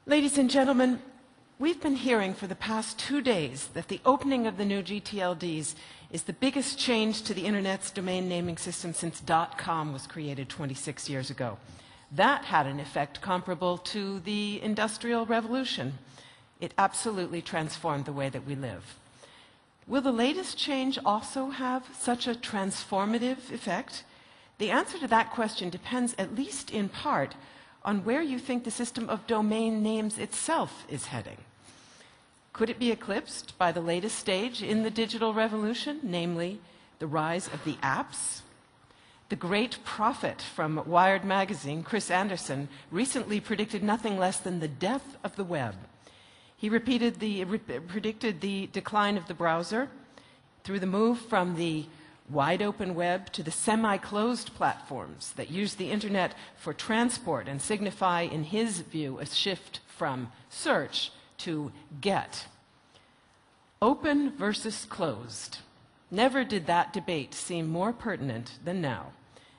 Ladies and gentlemen, we've been hearing for the past 2 days that the opening of the new TLDs is the biggest change to the Internet's domain naming system since .com was created 26 years ago. That had an effect comparable to the Industrial Revolution. It absolutely transformed the way that we live. Will the latest change also have such a transformative effect? The answer to that question depends, at least in part, on where you think the system of domain names itself is heading. Could it be eclipsed by the latest stage in the digital revolution, namely the rise of the apps? The great prophet from Wired magazine, Chris Anderson, recently predicted nothing less than the death of the web. He predicted the decline of the browser through the move from the wide open web to the semi-closed platforms that use the internet for transport and signify, in his view, a shift from search to get. Open versus closed. Never did that debate seem more pertinent than now.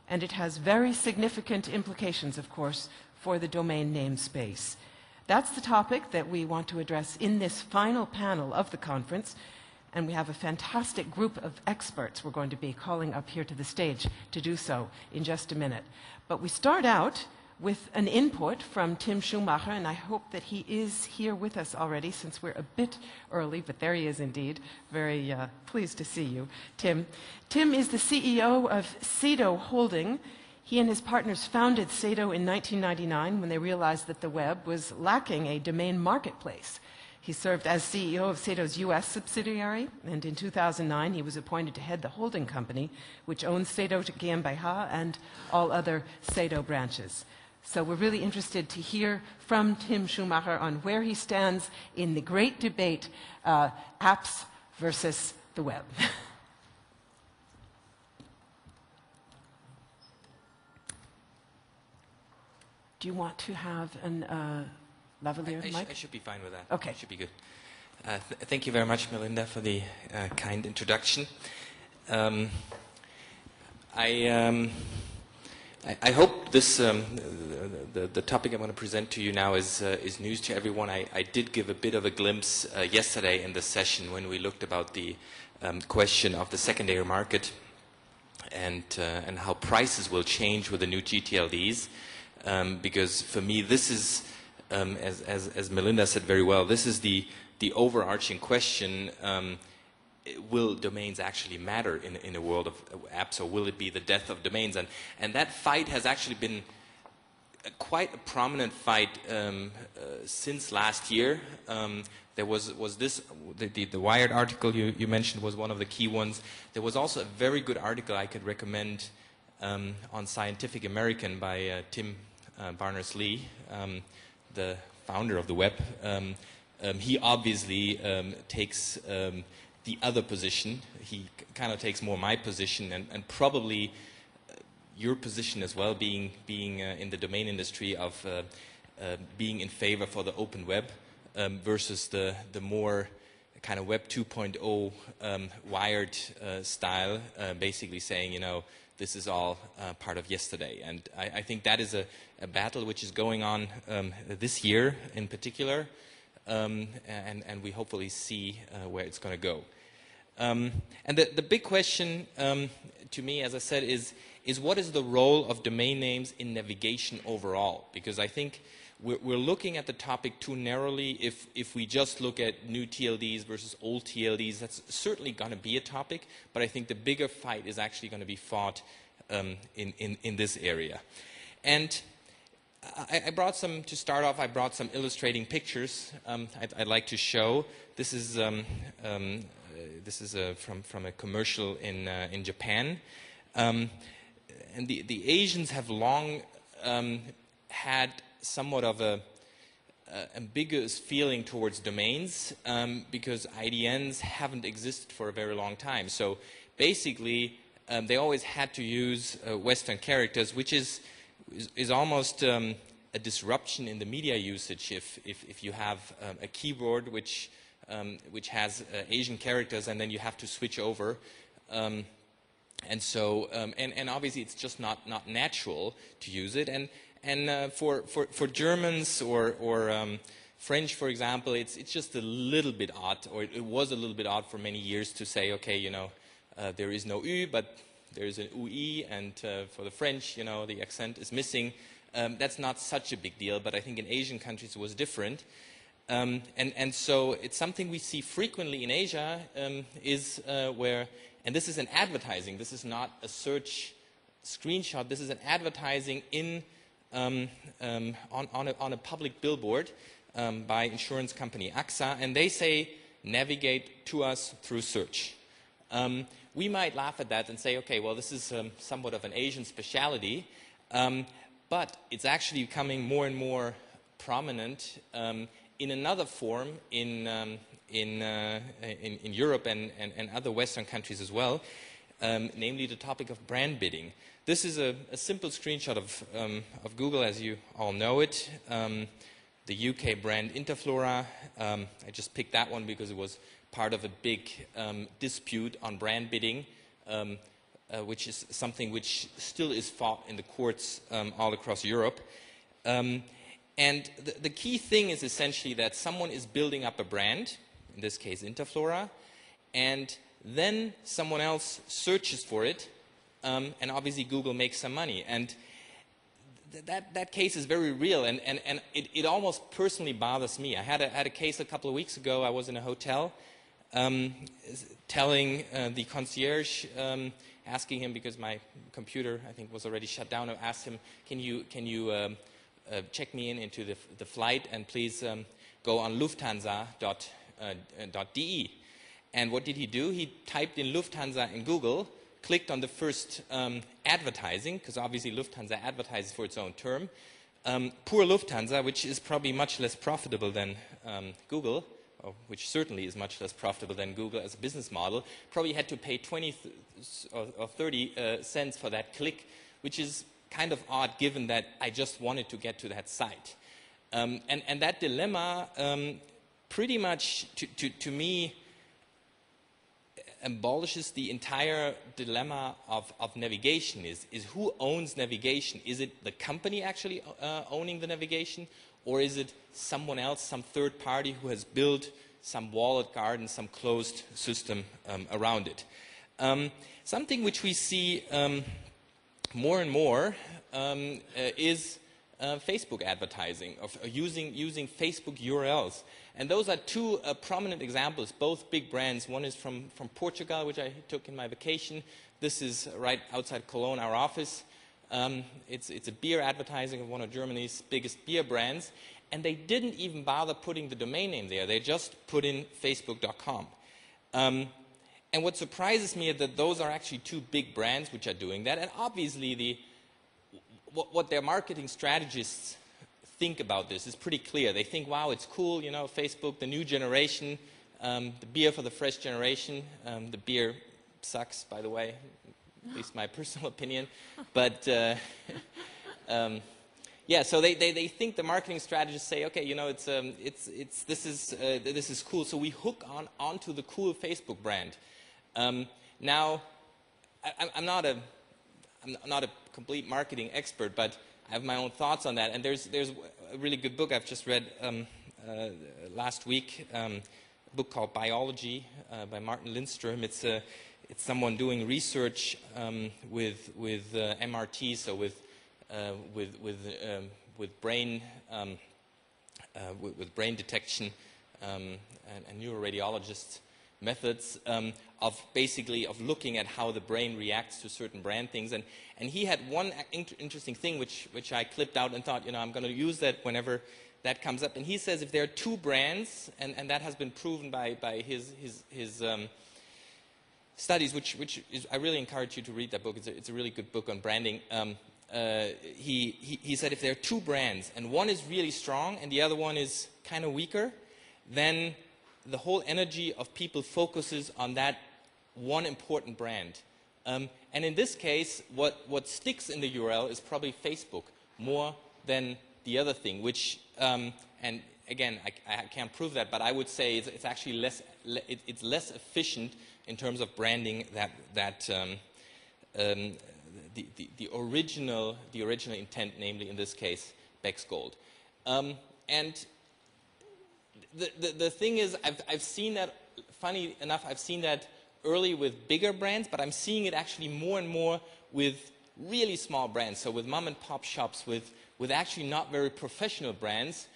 And it has very significant implications, of course, for the domain name space. That's the topic that we want to address in this final panel of the conference. And we have a fantastic group of experts we're going to be calling up here to the stage to do so in just a minute. But we start out with an input from Tim Schumacher, and I hope that he is here with us already since we're a bit early, but there he is indeed. Very pleased to see you, Tim. Tim is the CEO of Sedo Holding. He and his partners founded Sedo in 1999 when they realized that the web was lacking a domain marketplace. He served as CEO of Sedo's U.S. subsidiary, and in 2009 he was appointed to head the holding company, which owns Sedo GmbH and all other Sedo branches. So we're really interested to hear from Tim Schumacher on where he stands in the great debate, apps versus the web. Do you want to have an lavalier mic? I should be fine with that. Okay. It should be good. Thank you very much, Melinda, for the kind introduction. I hope this the topic I'm going to present to you now is news to everyone. I did give a bit of a glimpse yesterday in the session when we looked about the question of the secondary market and how prices will change with the new TLDs. Because for me, this is, as Melinda said very well, this is the overarching question. Will domains actually matter in a world of apps, or will it be the death of domains? And that fight has actually been quite a prominent fight since last year. There was this, the Wired article you mentioned was one of the key ones. There was also a very good article I could recommend on Scientific American by Tim Berners-Lee, the founder of the web. He obviously takes the other position. He kind of takes more my position, and probably your position as well, being in the domain industry of being in favor for the open web versus the more kind of Web 2.0 wired style, basically saying, you know, this is all part of yesterday. And I think that is a battle which is going on this year in particular, and we hopefully see where it's going to go. And the big question to me, as I said, is what is the role of domain names in navigation overall? Because I think we're looking at the topic too narrowly. If we just look at new TLDs versus old TLDs, that's certainly going to be a topic, but I think the bigger fight is actually going to be fought in this area. And I brought some, to start off, I brought some illustrating pictures I'd like to show. This is from a commercial in Japan. And the Asians have long had somewhat of a ambiguous feeling towards domains because IDNs haven't existed for a very long time. So basically, they always had to use Western characters, which is almost a disruption in the media usage if you have a keyboard which has Asian characters and then you have to switch over. And so, and obviously it's just not natural to use it. for Germans or French, for example, it's just a little bit odd, or it was a little bit odd for many years to say, okay, you know, there is no U, but there is an UI, and for the French, you know, the accent is missing. That's not such a big deal, but I think in Asian countries it was different. And so it's something we see frequently in Asia, where, and this is an advertising, this is not a search screenshot, this is an advertising on a public billboard by insurance company AXA, and they say, navigate to us through search. We might laugh at that and say, okay, well, this is somewhat of an Asian speciality, but it's actually becoming more and more prominent in another form in Europe and other Western countries as well, namely the topic of brand bidding. This is a simple screenshot of Google, as you all know it. The UK brand Interflora. I just picked that one because it was part of a big dispute on brand bidding, which is something which still is fought in the courts all across Europe. And the key thing is essentially that someone is building up a brand, in this case Interflora, and then someone else searches for it, and obviously Google makes some money. And that case is very real, and it almost personally bothers me. I had a case a couple of weeks ago. I was in a hotel telling the concierge, asking him, because my computer, I think, was already shut down, I asked him, can you check me into the flight, and please go on lufthansa.de. And what did he do? He typed in Lufthansa in Google, clicked on the first advertising, because obviously Lufthansa advertises for its own term. Poor Lufthansa, which is probably much less profitable than Google, or which certainly is much less profitable than Google as a business model, probably had to pay 20 or 30 cents for that click, which is kind of odd given that I just wanted to get to that site. And that dilemma pretty much, to me, abolishes the entire dilemma of navigation. Is who owns navigation? Is it the company actually owning the navigation, or is it someone else, some third party who has built some walled garden, some closed system around it? Something which we see more and more is Facebook advertising, of using Facebook URLs. And those are two prominent examples, both big brands. One is from Portugal, which I took in my vacation. This is right outside Cologne, our office. It's a beer advertising of one of Germany's biggest beer brands. And they didn't even bother putting the domain name there. They just put in facebook.com. And what surprises me is that those are actually two big brands which are doing that. And obviously what their marketing strategists think about this is pretty clear. They think, wow, it's cool, you know, Facebook, the new generation, the beer for the fresh generation. The beer sucks, by the way, at least my personal opinion. But yeah, so they think, the marketing strategists say, okay, you know, this is cool. So we hook onto the cool Facebook brand. Now, I'm not a complete marketing expert, but I have my own thoughts on that. And there's a really good book I've just read last week, a book called Biology by Martin Lindström. It's someone doing research with MRT, so with brain detection and neuroradiologists methods of looking at how the brain reacts to certain brand things, and he had one interesting thing which I clipped out and thought, you know, I'm going to use that whenever that comes up. And he says if there are two brands, and that has been proven by his studies, which is, I really encourage you to read that book. It's a really good book on branding. He said if there are two brands and one is really strong and the other one is kind of weaker, then the whole energy of people focuses on that one important brand. And in this case, what sticks in the URL is probably Facebook more than the other thing, which, and again, I can't prove that, but I would say it's actually less the original intent, namely in this case Beck's Gold. And the thing is, I've seen that. Funny enough, I've seen that early with bigger brands, but I'm seeing it actually more and more with really small brands. So with mom and pop shops, with actually not very professional brands.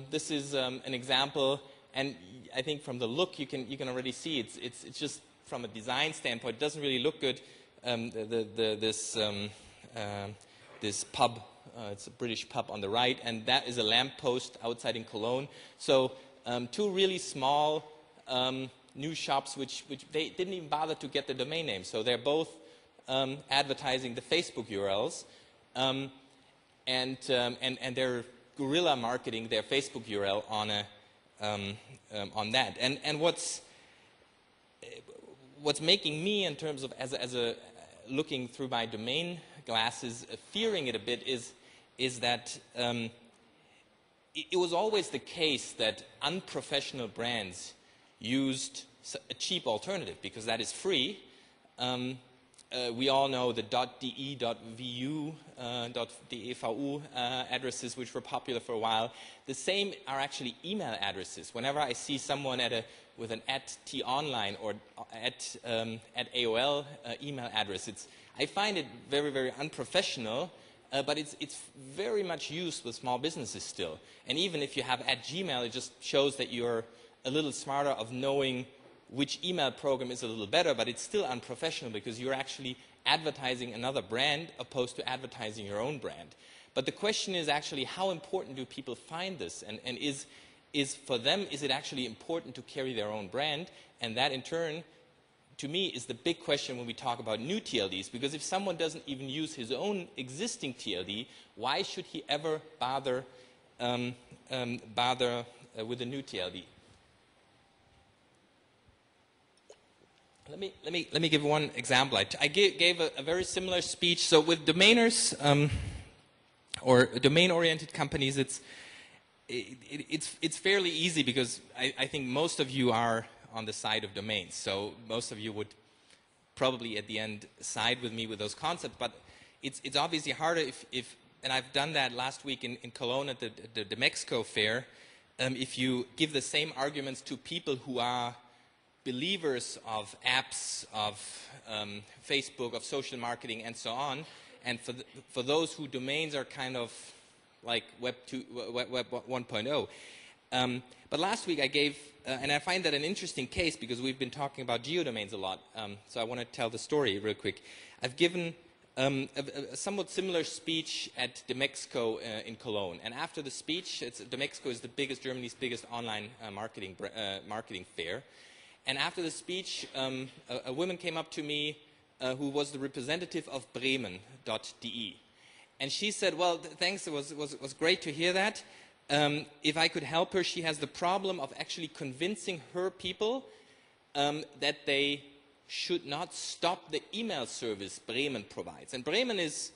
This is an example, and I think from the look you can already see it's just from a design standpoint it doesn't really look good. This pub, it's a British pub on the right, and that is a lamppost outside in Cologne. So two really small new shops which they didn't even bother to get the domain name. So they're both advertising the Facebook URLs, and they're guerrilla marketing their Facebook URL on that. And what's making me, in terms of as a looking through my domain glasses, fearing it a bit is that it was always the case that unprofessional brands used a cheap alternative because that is free. We all know the .de, .vu, .devu addresses which were popular for a while. The same are actually email addresses. Whenever I see someone with an @t-online or at AOL email address, I find it very, very unprofessional, but it's very much used with small businesses still. And even if you have @gmail, it just shows that you're a little smarter of knowing which email program is a little better, but it's still unprofessional because you're actually advertising another brand opposed to advertising your own brand. But the question is actually, how important do people find this? And is for them, is it actually important to carry their own brand? And that in turn, to me, is the big question when we talk about new TLDs, because if someone doesn't even use his own existing TLD, why should he ever bother with a new TLD? Let me give one example. I gave a very similar speech. So with domainers or domain-oriented companies, it's fairly easy because I think most of you are on the side of domains. So most of you would probably at the end side with me with those concepts. But it's obviously harder if and I've done that last week in Cologne at the Mexico fair. If you give the same arguments to people who are believers of apps, of Facebook, of social marketing, and so on, and for those who domains are kind of like Web 1.0. But last week I gave, and I find that an interesting case because we've been talking about geodomains a lot, so I want to tell the story real quick. I've given a somewhat similar speech at the Mexico in Cologne, and after the speech, the Mexico is Germany's biggest online marketing fair. And after the speech, a woman came up to me who was the representative of Bremen.de. And she said, well, thanks, it was great to hear that. If I could help her, she has the problem of actually convincing her people that they should not stop the email service Bremen provides. And Bremen is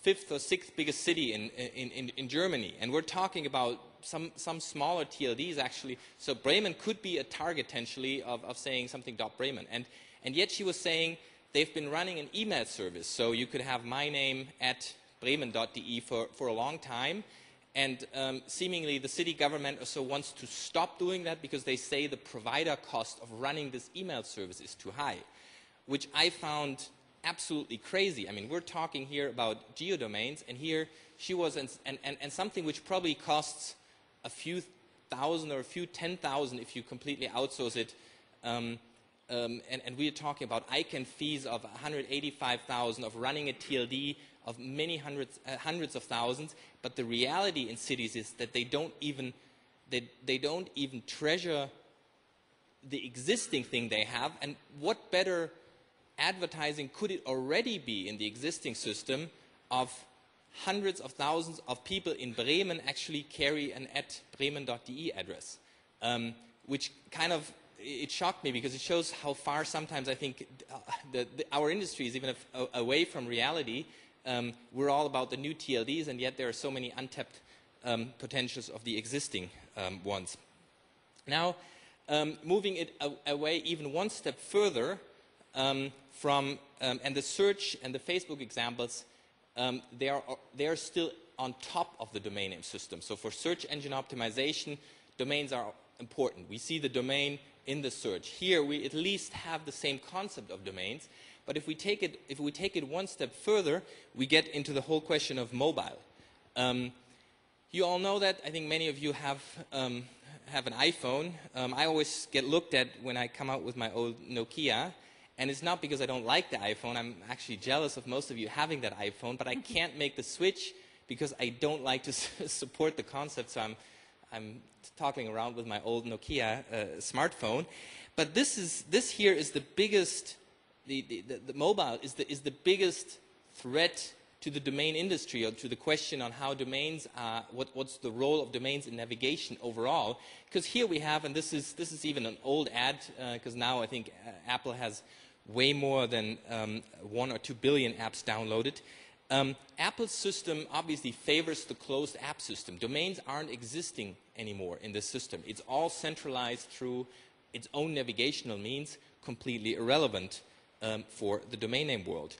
5th or 6th biggest city in Germany. And we're talking about some smaller TLDs actually. So Bremen could be a target potentially of saying something .Bremen. And yet she was saying they've been running an email service. So you could have my name at Bremen.de for a long time. And seemingly the city government also wants to stop doing that because they say the provider cost of running this email service is too high, which I found absolutely crazy. I mean, we're talking here about geodomains, and here she was, and something which probably costs a few thousand or a few 10,000 if you completely outsource it, and we're talking about ICANN fees of 185,000 of running a TLD of many hundreds of thousands. But the reality in cities is that they don't even treasure the existing thing they have. And what better advertising could it already be in the existing system of hundreds of thousands of people in Bremen actually carry an @bremen.de address, which kind of, it shocked me because it shows how far sometimes I think our industry is even away from reality. We're all about the new TLDs, and yet there are so many untapped potentials of the existing ones. Now, moving it away even one step further, and the search and the Facebook examples, they are still on top of the domain name system. So for search engine optimization, domains are important. We see the domain in the search. Here we at least have the same concept of domains, but if we take it one step further, we get into the whole question of mobile. You all know that. I think many of you have an iPhone. I always get looked at when I come out with my old Nokia, and it's not because I don't like the iPhone. I'm actually jealous of most of you having that iPhone, but I can't make the switch because I don't like to support the concept, so I'm talking around with my old Nokia smartphone. But this here is the biggest, the mobile is the biggest threat to the domain industry, or to the question on how domains are, what's the role of domains in navigation overall. Because here we have, and this is even an old ad, because now I think Apple has way more than 1 or 2 billion apps downloaded. Apple's system obviously favors the closed app system. Domains aren't existing anymore in this system. It's all centralized through its own navigational means, completely irrelevant for the domain name world.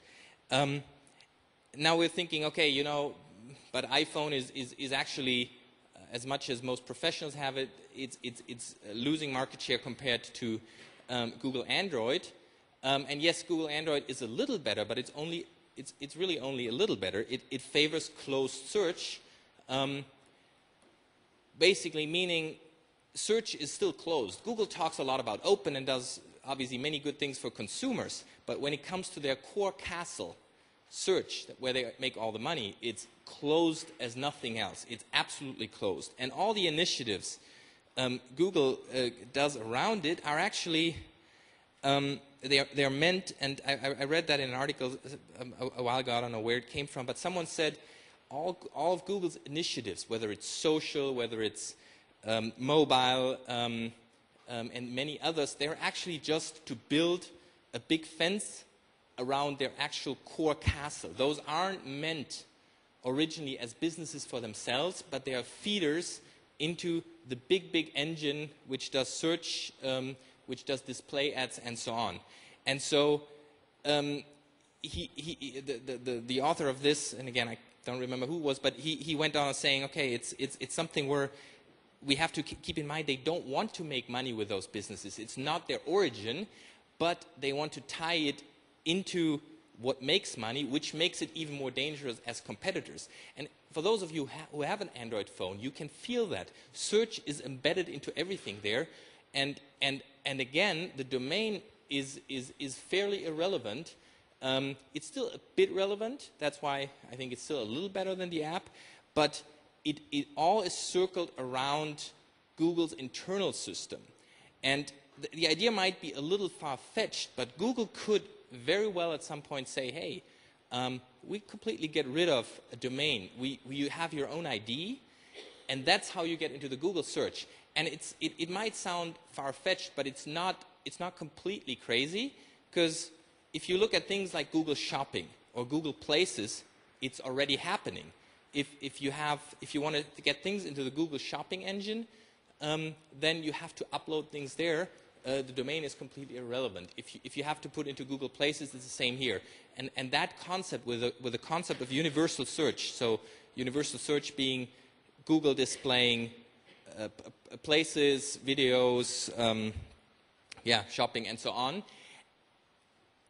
Now we're thinking, okay, you know, but iPhone is actually, as much as most professionals have it, it's losing market share compared to Google Android. And yes, Google Android is a little better, but it's really only a little better. It favors closed search, basically meaning search is still closed. Google talks a lot about open and does obviously many good things for consumers, but when it comes to their core castle, search, where they make all the money, it's closed as nothing else. It's absolutely closed. And all the initiatives Google does around it are actually, they're meant, and I read that in an article a while ago, I don't know where it came from, but someone said all of Google's initiatives, whether it's social, whether it's mobile, and many others, they're actually just to build a big fence around their actual core castle. Those aren't meant originally as businesses for themselves, but they are feeders into the big engine which does search, which does display ads, and so on. And so the author of this, and again I don't remember who it was, but he went on saying, okay, it's something where we have to keep in mind they don't want to make money with those businesses. It's not their origin, but they want to tie it into what makes money, which makes it even more dangerous as competitors. And for those of you who have an Android phone, you can feel that. Search is embedded into everything there. And again, the domain is fairly irrelevant. It's still a bit relevant. That's why I think it's still a little better than the app. But it all is circled around Google's internal system. And the idea might be a little far-fetched, but Google could very well at some point say, hey, we completely get rid of a domain. You have your own ID, and that's how you get into the Google search. And it might sound far-fetched, but it's not completely crazy, because if you look at things like Google Shopping or Google Places, it's already happening. If you want to get things into the Google Shopping engine, then you have to upload things there. The domain is completely irrelevant. If you have to put into Google Places, it's the same here. And that concept with the concept of universal search, so universal search being Google displaying places, videos, shopping, and so on,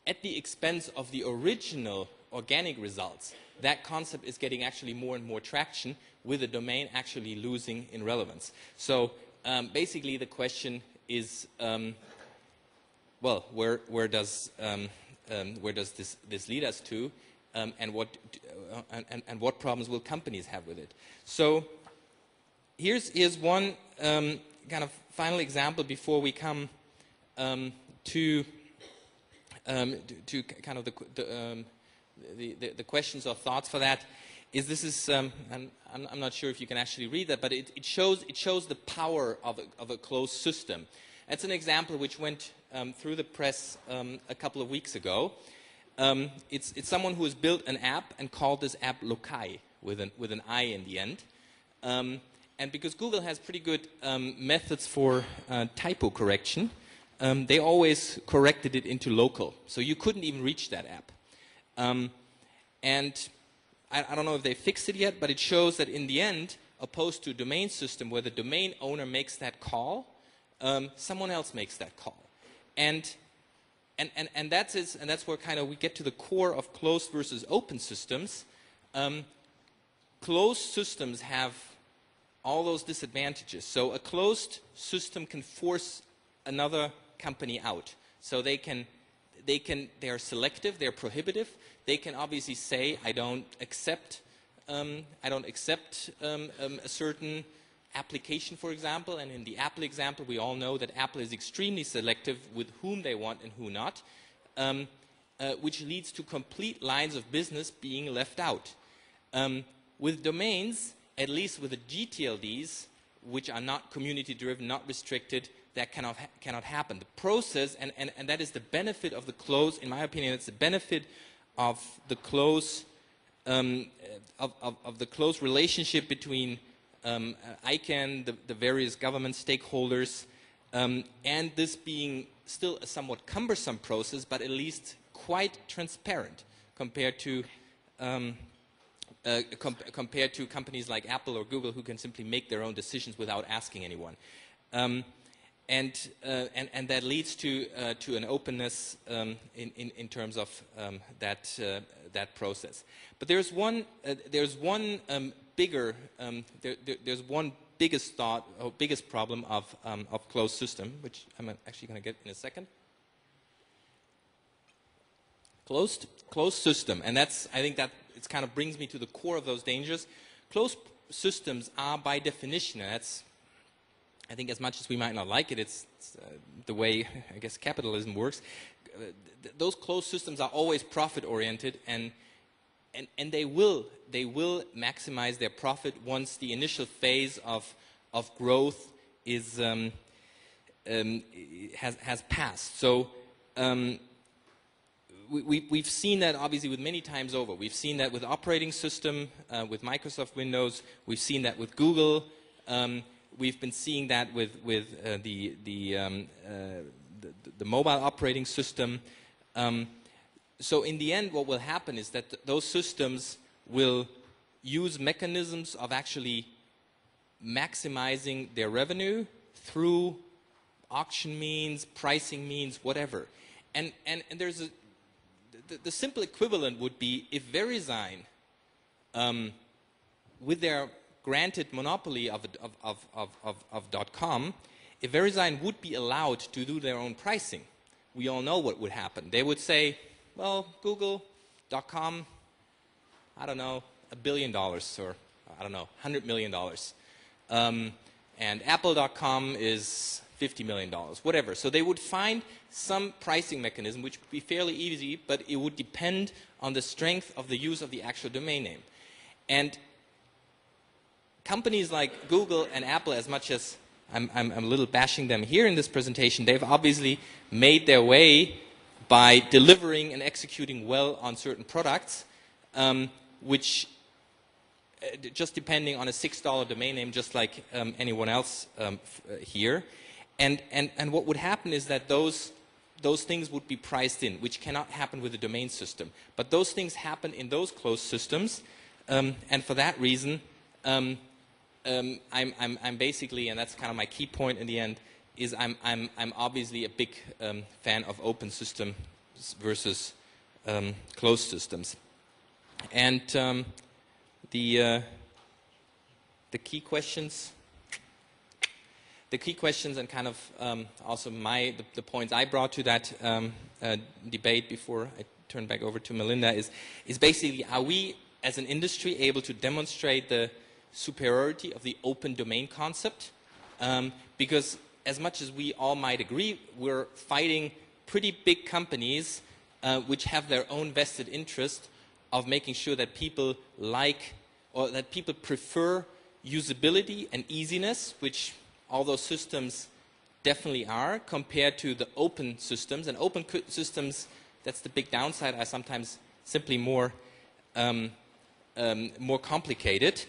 at the expense of the original organic results, that concept is getting actually more and more traction, with the domain actually losing in relevance. So basically the question is, well, where does this lead us to, and what problems will companies have with it? So here's one kind of final example before we come to kind of the questions or thoughts for that. And I'm not sure if you can actually read that, but it shows the power of a closed system. That's an example which went through the press a couple of weeks ago. It's someone who has built an app and called this app Lokai with an I in the end. And because Google has pretty good methods for typo correction, they always corrected it into local. So you couldn't even reach that app. And I don't know if they fixed it yet, but it shows that in the end, opposed to a domain system where the domain owner makes that call, someone else makes that call. And that's where kind of we get to the core of closed versus open systems. Closed systems have all those disadvantages. So a closed system can force another company out. So they are selective, they're prohibitive. They can obviously say, I don't accept a certain application, for example. And in the Apple example, we all know that Apple is extremely selective with whom they want and who not, which leads to complete lines of business being left out. With domains, at least with the GTLDs, which are not community-driven, not restricted, that cannot happen. The process, and that is the benefit of the close, in my opinion, it's the benefit of the close of the close relationship between ICANN, the various government stakeholders, and this being still a somewhat cumbersome process, but at least quite transparent compared to companies like Apple or Google, who can simply make their own decisions without asking anyone. And that leads to an openness in terms of that process. But there's one biggest thought or biggest problem of closed system, which I'm actually going to get in a second. Closed system, and I think that it kind of brings me to the core of those dangers. Closed systems are by definition, and that's, I think, as much as we might not like it, it's the way, I guess, capitalism works. Those closed systems are always profit-oriented, and they will maximize their profit once the initial phase of growth is has passed. So we've seen that obviously with many times over. We've seen that with operating system, with Microsoft Windows. We've seen that with Google. We've been seeing that with the mobile operating system. So in the end, what will happen is that those systems will use mechanisms of actually maximizing their revenue through auction means, pricing means, whatever. And there's the simple equivalent would be if Verisign, with their granted monopoly of .com, if Verisign would be allowed to do their own pricing, we all know what would happen. They would say, well, Google.com, I don't know, $1 billion, or I don't know, $100 million. And Apple.com is $50 million, whatever. So they would find some pricing mechanism, which would be fairly easy, but it would depend on the strength of the use of the actual domain name. And companies like Google and Apple, as much as I'm a little bashing them here in this presentation, they've obviously made their way by delivering and executing well on certain products, which just depending on a $6 domain name, just like anyone else here. And what would happen is that those things would be priced in, which cannot happen with a domain system. But those things happen in those closed systems, and for that reason, I'm basically, and that's kind of my key point in the end, is I'm obviously a big fan of open systems versus closed systems. And the key questions. The key questions and kind of also the points I brought to that debate before I turn back over to Melinda is basically, are we as an industry able to demonstrate the superiority of the open domain concept? Because as much as we all might agree, we're fighting pretty big companies which have their own vested interest of making sure that people like or that people prefer usability and easiness, which all those systems definitely are, compared to the open systems. And open systems, that's the big downside, are sometimes simply more complicated.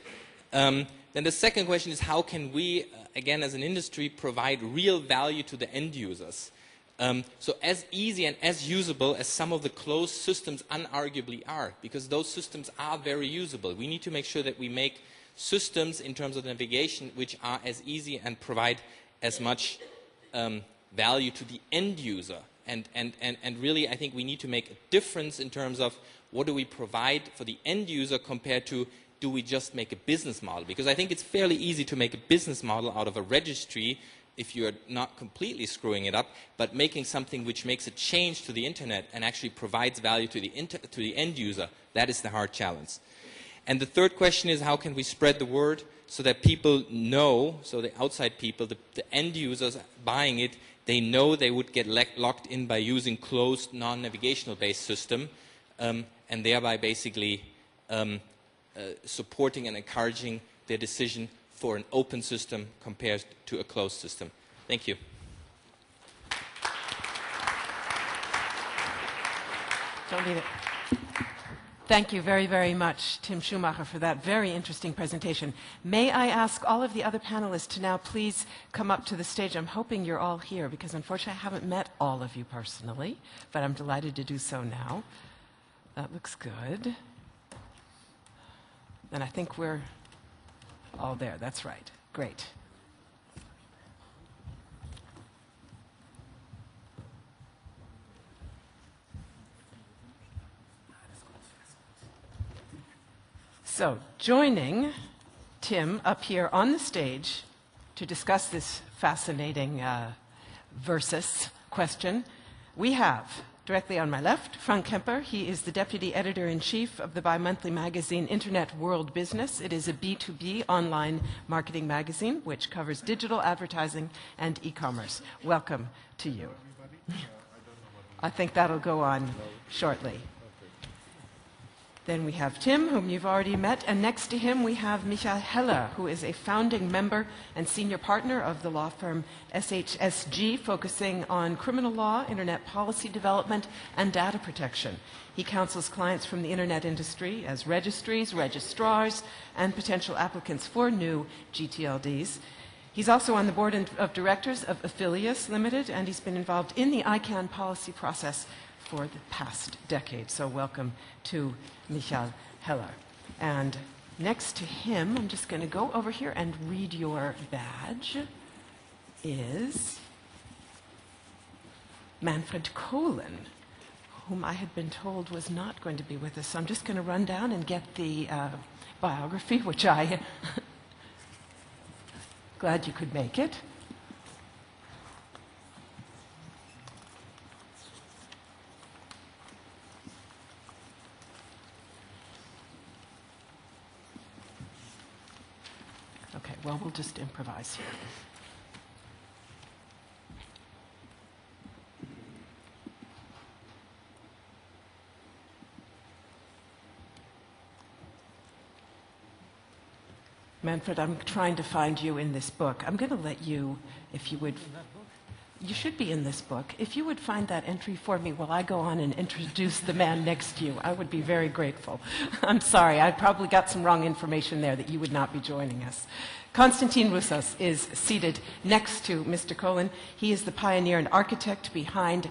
Then the second question is, how can we, again as an industry, provide real value to the end users? So as easy and as usable as some of the closed systems unarguably are, because those systems are very usable. We need to make sure that we make systems in terms of navigation which are as easy and provide as much value to the end user. And really, I think we need to make a difference in terms of what do we provide for the end user compared to do we just make a business model. Because I think it's fairly easy to make a business model out of a registry if you're not completely screwing it up, but making something which makes a change to the internet and actually provides value to the end user, that is the hard challenge. And the third question is, how can we spread the word so that people know, so the outside people, the end users buying it, they know they would get locked in by using closed, non-navigational based system, and thereby basically supporting and encouraging their decision for an open system compared to a closed system. Thank you. Don't need it. Thank you very, very much, Tim Schumacher, for that very interesting presentation. May I ask all of the other panelists to now please come up to the stage? I'm hoping you're all here because unfortunately I haven't met all of you personally, but I'm delighted to do so now. That looks good. And I think we're all there. That's right. Great. So, joining Tim up here on the stage to discuss this fascinating versus question, we have, directly on my left, Frank Kemper. He is the Deputy Editor-in-Chief of the bi-monthly magazine Internet World Business. It is a B2B online marketing magazine which covers digital advertising and e-commerce. Welcome to you. I think that'll go on shortly. Then we have Tim, whom you've already met, and next to him we have Michael Heller, who is a founding member and senior partner of the law firm SHSG, focusing on criminal law, internet policy development, and data protection. He counsels clients from the internet industry as registries, registrars, and potential applicants for new GTLDs. He's also on the board of directors of Affilius Limited, and he's been involved in the ICANN policy process for the past decade. So welcome to Michael Heller. And next to him, I'm just going to go over here and read your badge, is Manfred Kohlen, whom I had been told was not going to be with us. So I'm just going to run down and get the biography, which I glad you could make it. Okay, well, we'll just improvise here. Manfred, I'm trying to find you in this book. I'm going to let you, if you would... You should be in this book. If you would find that entry for me while I go on and introduce the man next to you, I would be very grateful. I'm sorry, I probably got some wrong information there that you would not be joining us. Constantine Roussos is seated next to Mr. Kohlen. He is the pioneer and architect behind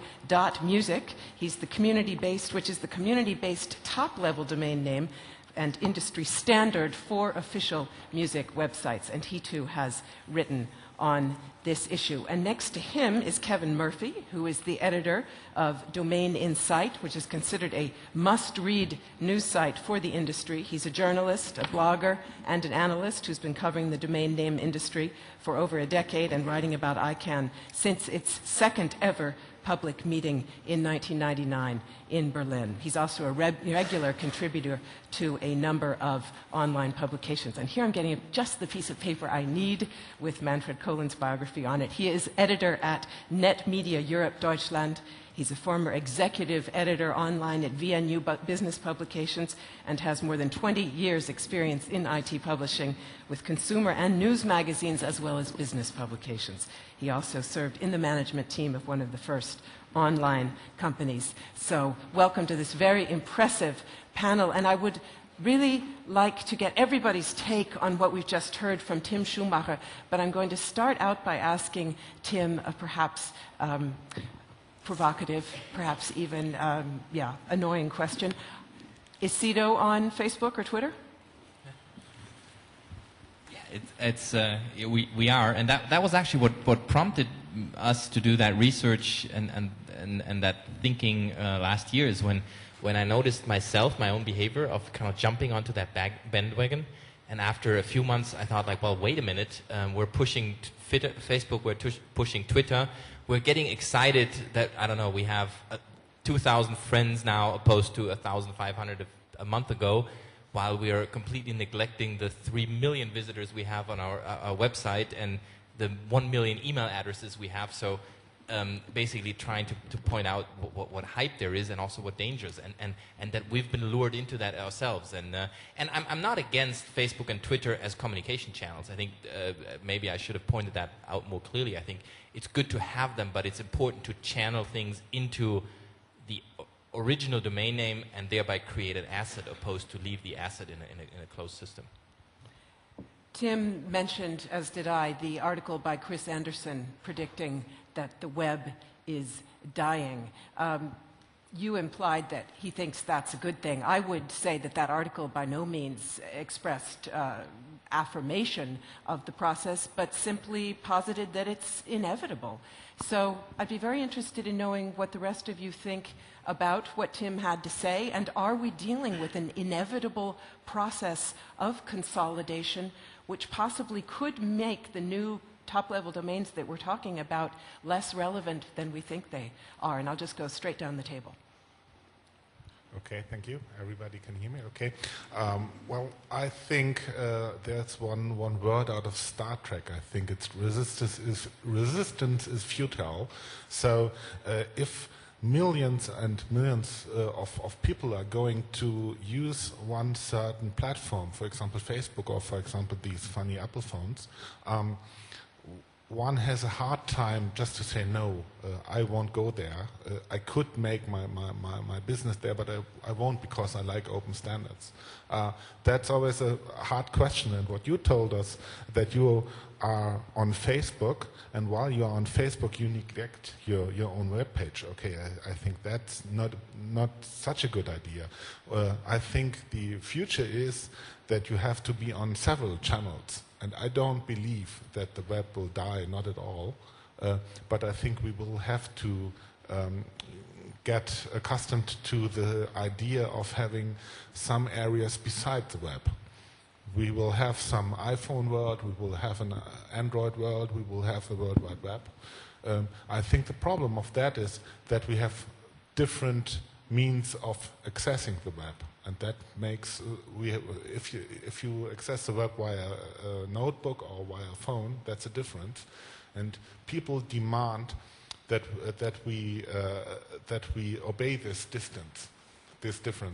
.music. He's the community-based, which is the community-based top-level domain name and industry standard for official music websites. And he too has written on this issue. And next to him is Kevin Murphy, who is the editor of Domain Insight, which is considered a must-read news site for the industry. He's a journalist, a blogger, and an analyst who's been covering the domain name industry for over a decade and writing about ICANN since its second ever public meeting in 1999 in Berlin. He's also a regular contributor to a number of online publications. And here I'm getting just the piece of paper I need with Manfred Kohlen's biography on it. He is editor at Net Media Europe Deutschland. He's a former executive editor online at VNU Business Publications and has more than 20 years experience in IT publishing with consumer and news magazines as well as business publications. He also served in the management team of one of the first online companies. So welcome to this very impressive panel. And I would really like to get everybody's take on what we've just heard from Tim Schumacher, but I'm going to start out by asking Tim perhaps provocative, perhaps even, annoying question. Is Cito on Facebook or Twitter? We are, and that was actually what prompted us to do that research and that thinking last year, is when I noticed myself, my own behavior of kind of jumping onto that bandwagon. And after a few months, I thought, like, well, wait a minute, we're pushing Facebook, we're pushing Twitter, we're getting excited that, I don't know, we have 2,000 friends now opposed to 1,500 a month ago, while we are completely neglecting the 3 million visitors we have on our website and the 1 million email addresses we have. So basically trying to point out what hype there is and also what dangers, and that we've been lured into that ourselves. And I'm not against Facebook and Twitter as communication channels. I think maybe I should have pointed that out more clearly. I think it's good to have them, but it's important to channel things into the original domain name and thereby create an asset, opposed to leave the asset in a closed system. Tim mentioned, as did I, the article by Chris Anderson predicting that the web is dying. You implied that he thinks that's a good thing. I would say that that article by no means expressed affirmation of the process, but simply posited that it's inevitable. So I'd be very interested in knowing what the rest of you think about what Tim had to say, and are we dealing with an inevitable process of consolidation which possibly could make the new top-level domains that we're talking about less relevant than we think they are? And I'll just go straight down the table. Okay, thank you. Everybody can hear me? Okay. Well, I think there's one word out of Star Trek. I think it's resistance is futile. So if millions and millions of people are going to use one certain platform, for example Facebook, or for example these funny Apple phones, one has a hard time just to say, no, I won't go there. I could make my business there, but I won't, because I like open standards. That's always a hard question. And what you told us, that you are on Facebook, and while you are on Facebook, you neglect your own webpage. Okay, I think that's not such a good idea. I think the future is that you have to be on several channels. And I don't believe that the web will die, not at all. But I think we will have to get accustomed to the idea of having some areas beside the web. We will have some iPhone world, we will have an Android world, we will have the World Wide Web. I think the problem of that is that we have different means of accessing the web. And that makes, if you access the web via a notebook or via a phone, that's a difference. And people demand that we obey this difference.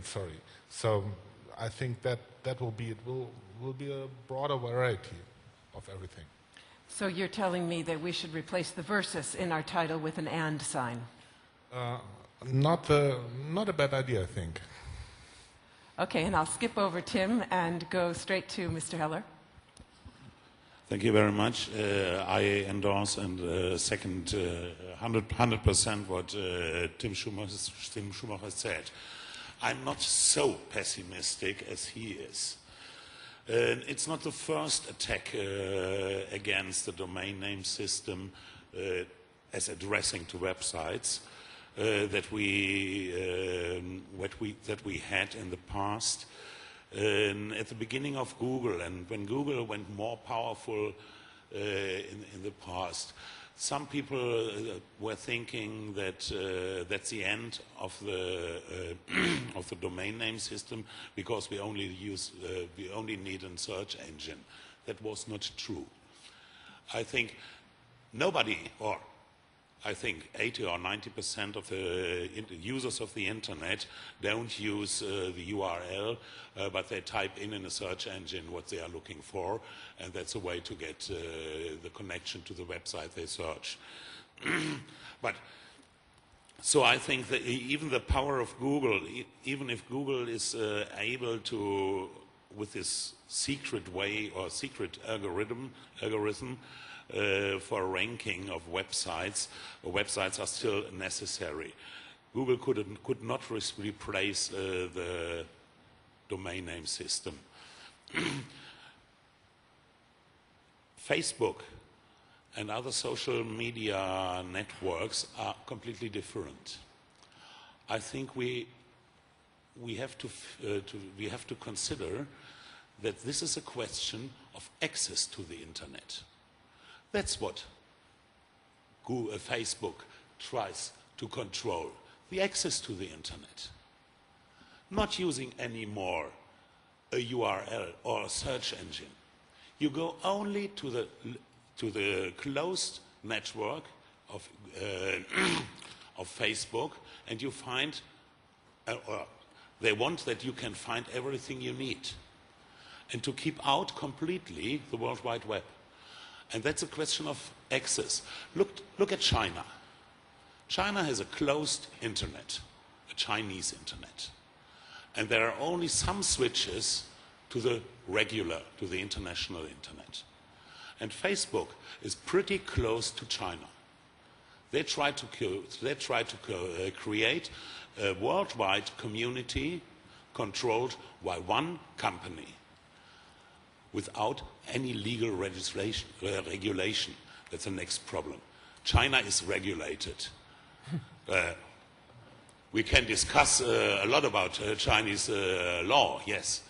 Sorry. So I think that will be a broader variety of everything. So you're telling me that we should replace the versus in our title with an and sign? Not a bad idea, I think. Okay, and I'll skip over Tim and go straight to Mr. Heller. Thank you very much. I endorse and second 100% what Tim Schumacher said. I'm not so pessimistic as he is. It's not the first attack against the domain name system as addressing to websites. That we had in the past. At the beginning of Google, and when Google went more powerful in the past, some people were thinking that that's the end of the domain name system, because we only need a search engine. That was not true. I think nobody, or I think 80 or 90% of the users of the internet don't use the URL, but they type in a search engine what they are looking for, and that's a way to get the connection to the website they search. But so I think that even the power of Google, even if Google is able to with this secret way or secret algorithm for ranking of websites. Websites are still necessary. Google could not replace the domain name system. Facebook and other social media networks are completely different. I think we have to consider that this is a question of access to the internet. That's what Facebook tries to control, the access to the internet. Not using anymore a URL or a search engine. You go only to the closed network of Facebook, and you find, they want that you can find everything you need, and to keep out completely the World Wide Web. And that's a question of access. Look at China. China has a closed internet, a Chinese internet. And there are only some switches to the international internet. And Facebook is pretty close to China. They try to create a worldwide community controlled by one company without any legal regulation. That's the next problem. China is regulated. We can discuss a lot about Chinese law, yes,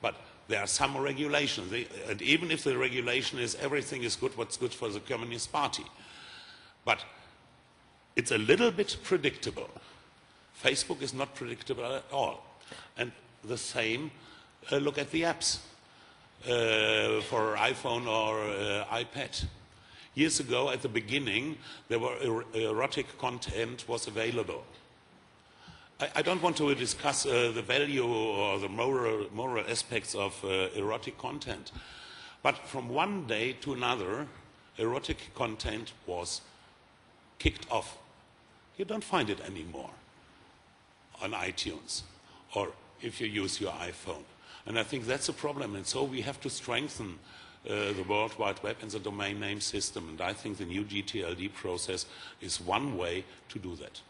but there are some regulations. And even if the regulation is everything is good, what's good for the Communist Party. But it's a little bit predictable. Facebook is not predictable at all. And the same, look at the apps for iPhone or iPad. Years ago, at the beginning, there were erotic content was available. I don't want to discuss the value or the moral aspects of erotic content, but from one day to another, erotic content was kicked off. You don't find it anymore on iTunes or if you use your iPhone. And I think that's a problem. And so we have to strengthen the World Wide Web and the domain name system. And I think the new GTLD process is one way to do that.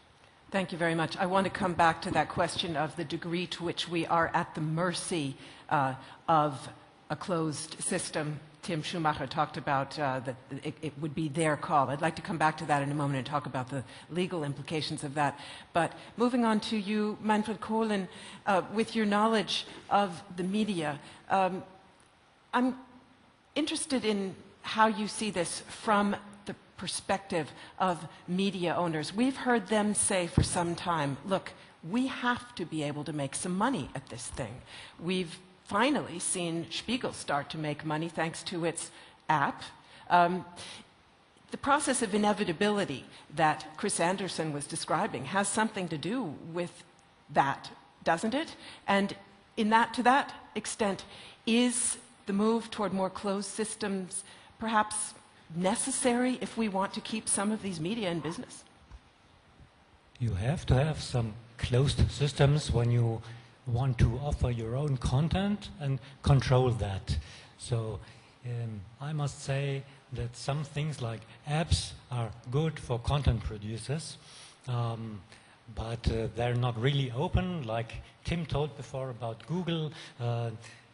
Thank you very much. I want to come back to that question of the degree to which we are at the mercy of a closed system. Tim Schumacher talked about that it would be their call. I'd like to come back to that in a moment and talk about the legal implications of that. But moving on to you, Manfred Kohlen, with your knowledge of the media, I'm interested in how you see this from the perspective of media owners. We've heard them say for some time, look, we have to be able to make some money at this thing. We've finally seen Spiegel start to make money thanks to its app. The process of inevitability that Chris Anderson was describing has something to do with that, doesn't it? And to that extent, is the move toward more closed systems perhaps necessary if we want to keep some of these media in business? You have to have some closed systems when you want to offer your own content and control that. So I must say that some things like apps are good for content producers, but they're not really open. Like Tim told before about Google,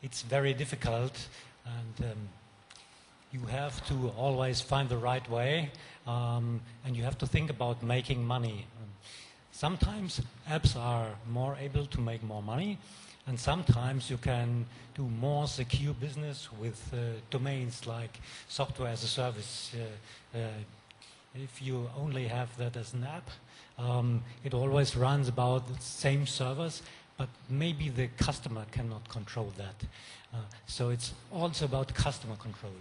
it's very difficult, and you have to always find the right way, and you have to think about making money. Sometimes apps are more able to make more money, and sometimes you can do more secure business with domains like software as a service. If you only have that as an app, it always runs about the same servers, but maybe the customer cannot control that. So it's also about customer control.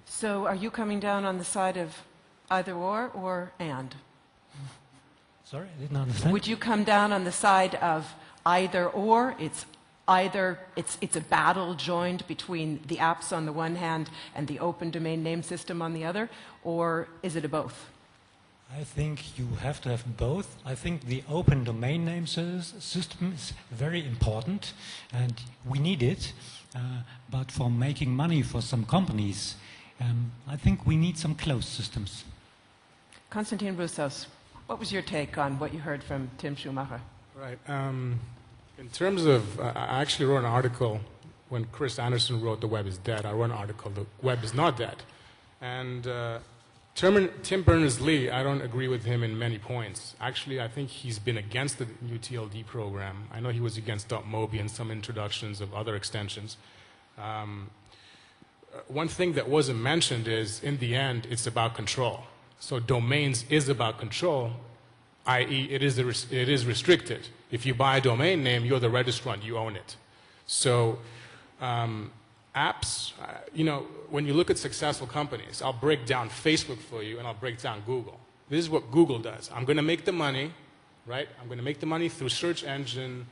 So are you coming down on the side of either or and? Sorry, I didn't understand. Would you come down on the side of either or? It's a battle joined between the apps on the one hand and the open domain name system on the other, or is it a both? I think you have to have both. I think the open domain name system is very important, and we need it. But for making money for some companies, I think we need some closed systems. Constantine Roussos, what was your take on what you heard from Tim Schumacher? Right. In terms of, I actually wrote an article when Chris Anderson wrote The Web is Dead. I wrote an article, The Web is Not Dead. And Tim Berners-Lee, I don't agree with him in many points. Actually, I think he's been against the new TLD program. I know he was against .mobi and some introductions of other extensions. One thing that wasn't mentioned is, in the end, it's about control. So domains is about control, i.e. it is restricted. If you buy a domain name, you're the registrant, you own it. So apps, you know, when you look at successful companies, I'll break down Facebook for you and I'll break down Google. This is what Google does. I'm going to make the money, right? I'm going to make the money through search engine,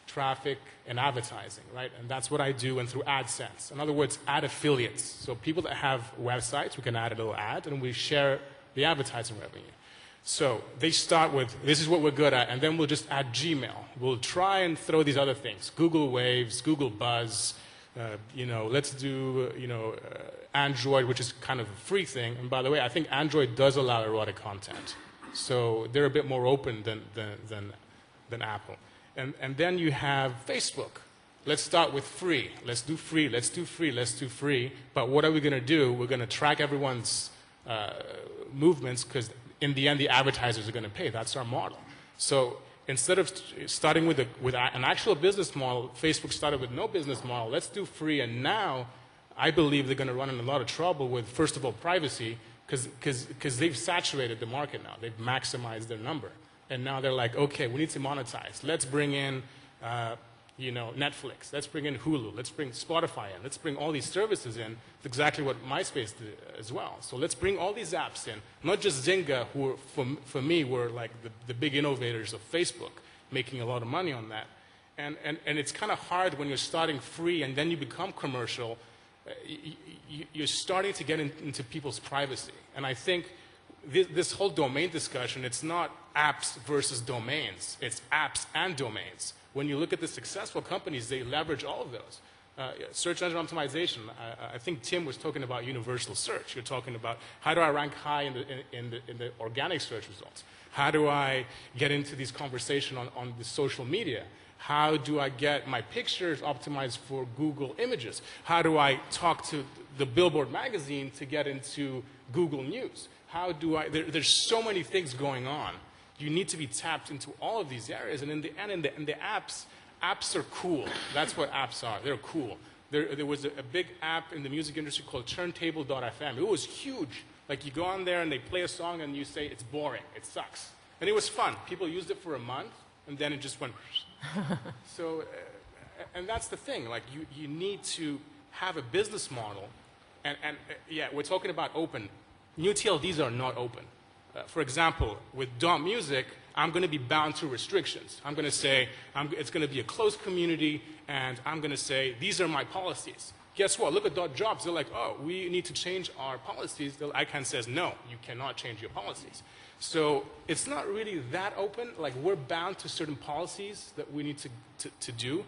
traffic, and advertising, right? And that's what I do, and through AdSense. In other words, ad affiliates. So people that have websites, we can add a little ad and we share the advertising revenue. So they start with, this is what we're good at, and then we'll just add Gmail. We'll try and throw these other things, Google Waves, Google Buzz, you know, let's do, you know, Android, which is kind of a free thing. And by the way, I think Android does allow erotic content. So they're a bit more open than Apple. And then you have Facebook. Let's start with free. Let's do free, let's do free, let's do free. But what are we going to do? We're going to track everyone's movements, because in the end, the advertisers are going to pay. That's our model. So instead of starting with an actual business model, Facebook started with no business model. Let's do free. And now I believe they're going to run in a lot of trouble with, first of all, privacy, because they've saturated the market now. They've maximized their number. And now they're like, okay, we need to monetize. Let's bring in you know, Netflix. Let's bring in Hulu. Let's bring Spotify in. Let's bring all these services in. It's exactly what MySpace did as well. So let's bring all these apps in. Not just Zynga, who for me were like the big innovators of Facebook, making a lot of money on that. And it's kind of hard when you're starting free and then you become commercial. You're starting to get into people's privacy. And I think this whole domain discussion, it's not apps versus domains. It's apps and domains. When you look at the successful companies, they leverage all of those. Search engine optimization, I think Tim was talking about universal search. You're talking about how do I rank high in the organic search results? How do I get into these conversations on the social media? How do I get my pictures optimized for Google Images? How do I talk to the Billboard magazine to get into Google News? How do I, there's so many things going on. You need to be tapped into all of these areas. And in the end, in the apps are cool. That's what apps are. They're cool. There was a big app in the music industry called turntable.fm. It was huge. Like you go on there and they play a song and you say, it's boring, it sucks. And it was fun. People used it for a month and then it just went. So, and that's the thing. Like you need to have a business model. And yeah, we're talking about open. New TLDs are not open. For example, with .music, I'm going to be bound to restrictions. I'm going to say, it's going to be a closed community, and I'm going to say, these are my policies. Guess what? Look at .jobs. They're like, oh, we need to change our policies. The ICANN says, no, you cannot change your policies. So it's not really that open. Like, we're bound to certain policies that we need to do,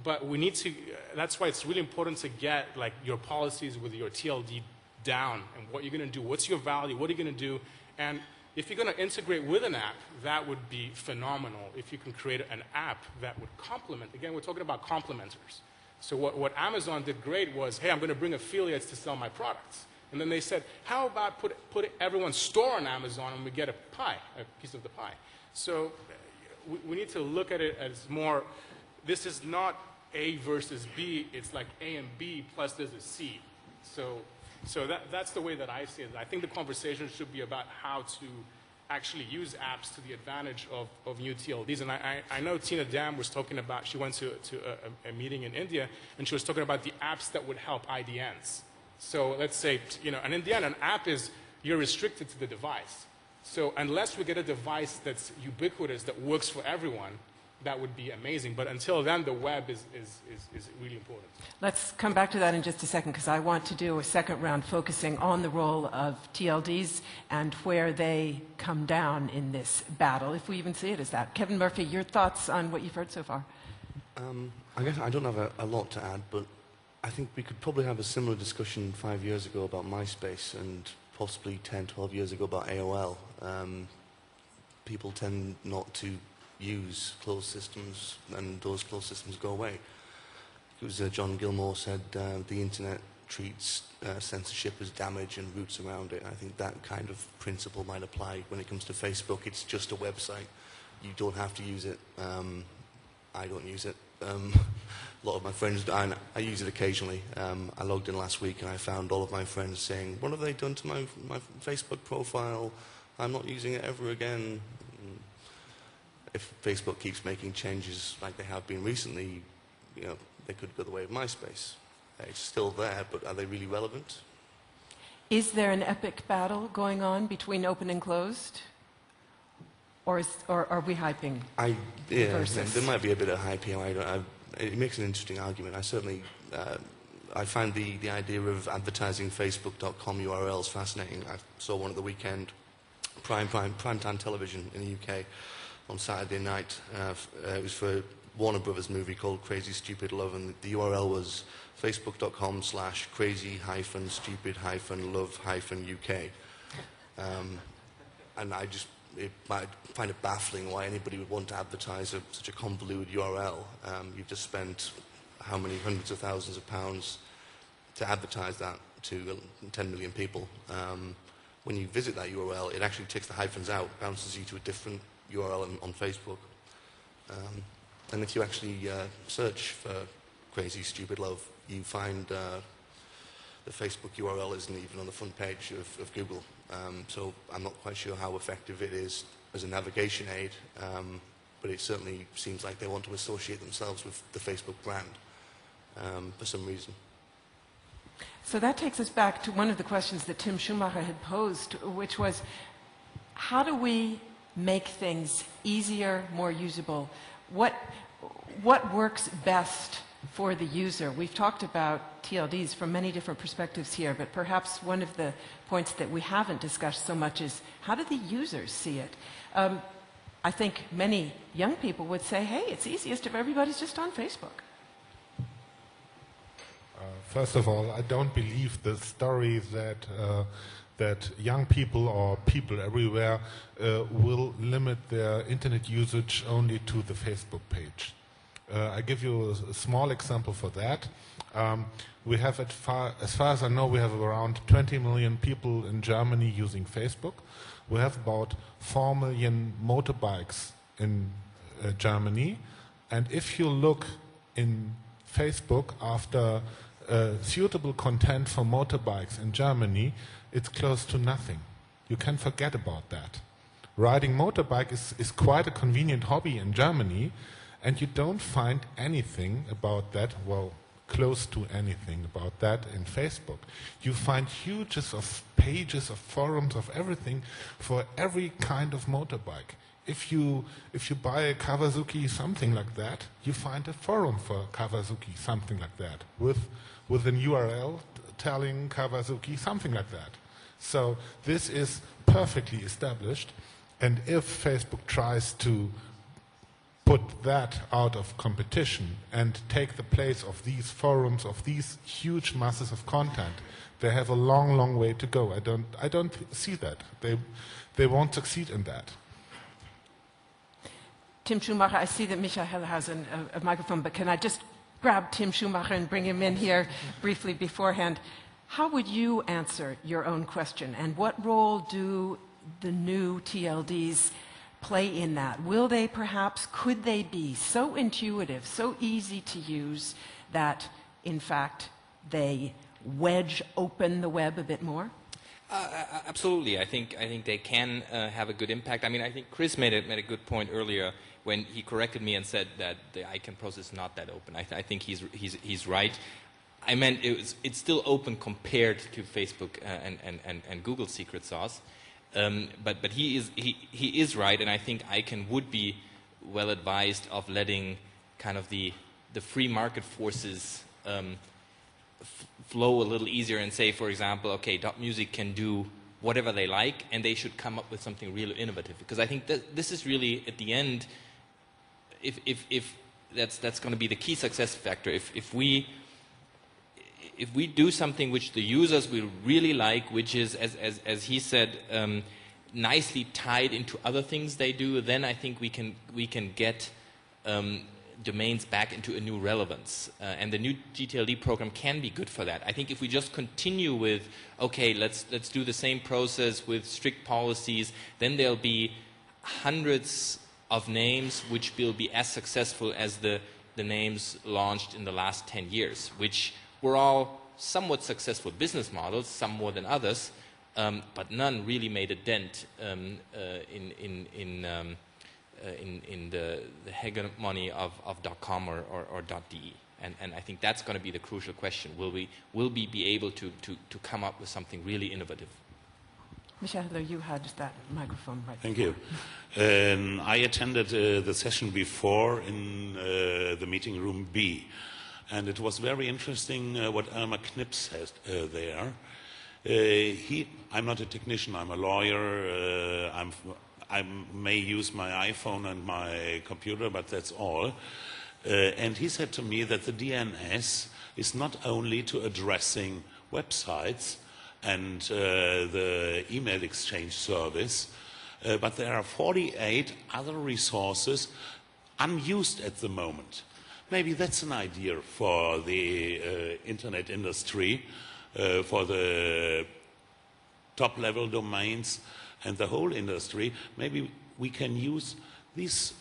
but we need to, that's why it's really important to get, like, your policies with your TLD down, and what you're going to do. What's your value? What are you going to do? And if you're going to integrate with an app, that would be phenomenal. If you can create an app that would complement, again, we're talking about complementers. So what Amazon did great was, hey, I'm going to bring affiliates to sell my products. And then they said, how about put everyone's store on Amazon and we get a pie, a piece of the pie. So we need to look at it as more, this is not A versus B, it's like A and B plus there's a C. So that's the way that I see it. I think the conversation should be about how to actually use apps to the advantage of new TLDs. And I know Tina Dam was talking about, she went to a meeting in India, and she was talking about the apps that would help IDNs. So let's say, you know, and in the end, an app is, you're restricted to the device. So unless we get a device that's ubiquitous, that works for everyone, that would be amazing. But until then, the web is really important. Let's come back to that in just a second, because I want to do a second round focusing on the role of TLDs and where they come down in this battle, if we even see it as that. Kevin Murphy, your thoughts on what you've heard so far? I guess I don't have a lot to add, but I think we could probably have a similar discussion 5 years ago about MySpace and possibly 10, 12 years ago about AOL. People tend not to use closed systems, and those closed systems go away. It was John Gilmore said the internet treats censorship as damage and roots around it. I think that kind of principle might apply when it comes to Facebook. It's just a website. You don't have to use it. I don't use it. A lot of my friends, I use it occasionally. I logged in last week and I found all of my friends saying, what have they done to my Facebook profile? I'm not using it ever again. If Facebook keeps making changes like they have been recently, you know, they could go the way of MySpace. It's still there, but are they really relevant? Is there an epic battle going on between open and closed? Or are we hyping? Yeah, there might be a bit of hype here. It makes an interesting argument. I find the idea of advertising Facebook.com URLs fascinating. I saw one at the weekend, primetime television in the UK on Saturday night. It was for a Warner Brothers movie called Crazy Stupid Love, and the URL was facebook.com/crazy-stupid-love-UK. And I find it baffling why anybody would want to advertise such a convoluted URL. You've just spent how many hundreds of thousands of pounds to advertise that to 10 million people. When you visit that URL, it actually takes the hyphens out, bounces you to a different URL on Facebook. And if you actually search for Crazy Stupid Love, you find the Facebook URL isn't even on the front page of Google. So I'm not quite sure how effective it is as a navigation aid, but it certainly seems like they want to associate themselves with the Facebook brand for some reason. So that takes us back to one of the questions that Tim Schumacher had posed, which was, how do we make things easier, more usable? What works best for the user? We've talked about TLDs from many different perspectives here, but perhaps one of the points that we haven't discussed so much is, how do the users see it? I think many young people would say, hey, it's easiest if everybody's just on Facebook. First of all, I don't believe the story that young people or people everywhere will limit their internet usage only to the Facebook page. I give you a small example for that. We have, as far as I know, we have around 20 million people in Germany using Facebook. We have about 4 million motorbikes in Germany. And if you look in Facebook after suitable content for motorbikes in Germany, it's close to nothing. You can forget about that. Riding motorbike is quite a convenient hobby in Germany, and you don't find anything about that, well, close to anything about that in Facebook. You find huges of pages, of forums, of everything for every kind of motorbike. If you buy a Kawasaki, something like that, you find a forum for Kawasaki, something like that, with an URL telling Kawasaki, something like that. So this is perfectly established, and if Facebook tries to put that out of competition and take the place of these forums, of these huge masses of content, they have a long, long way to go. I don't see that. They won't succeed in that. Tim Schumacher, I see that Michael has a microphone, but can I just grab Tim Schumacher and bring him in here briefly beforehand? How would you answer your own question, and what role do the new TLDs play in that? Will they perhaps, could they be so intuitive, so easy to use that, in fact, they wedge open the web a bit more? Absolutely. I think they can have a good impact. I mean, I think Chris made a good point earlier when he corrected me and said that the icon process is not that open. I think he's right. I meant it's still open compared to Facebook and Google secret sauce. But he is right, and I think icon would be well advised of letting kind of the free market forces flow a little easier and say, for example, okay, .music can do whatever they like, and they should come up with something really innovative. Because I think that this is really, at the end, if that's going to be the key success factor. If we do something which the users will really like, which is, as he said, nicely tied into other things they do, then I think we can get domains back into a new relevance. And the new GTLD program can be good for that. I think if we just continue with, okay, let's do the same process with strict policies, then there'll be hundreds of names which will be as successful as the names launched in the last 10 years, which were all somewhat successful business models, some more than others, but none really made a dent in the hegemony of .com or .de. And I think that's going to be the crucial question. Will we be able to come up with something really innovative? Michael, you had that microphone right. Thank you. I attended the session before in the meeting room B, and it was very interesting what Elmar Knipp said there. I'm not a technician, I'm a lawyer, I may use my iPhone and my computer, but that's all. And he said to me that the DNS is not only to addressing websites and the email exchange service, but there are 48 other resources unused at the moment. Maybe that's an idea for the internet industry, for the top-level domains and the whole industry. Maybe we can use these.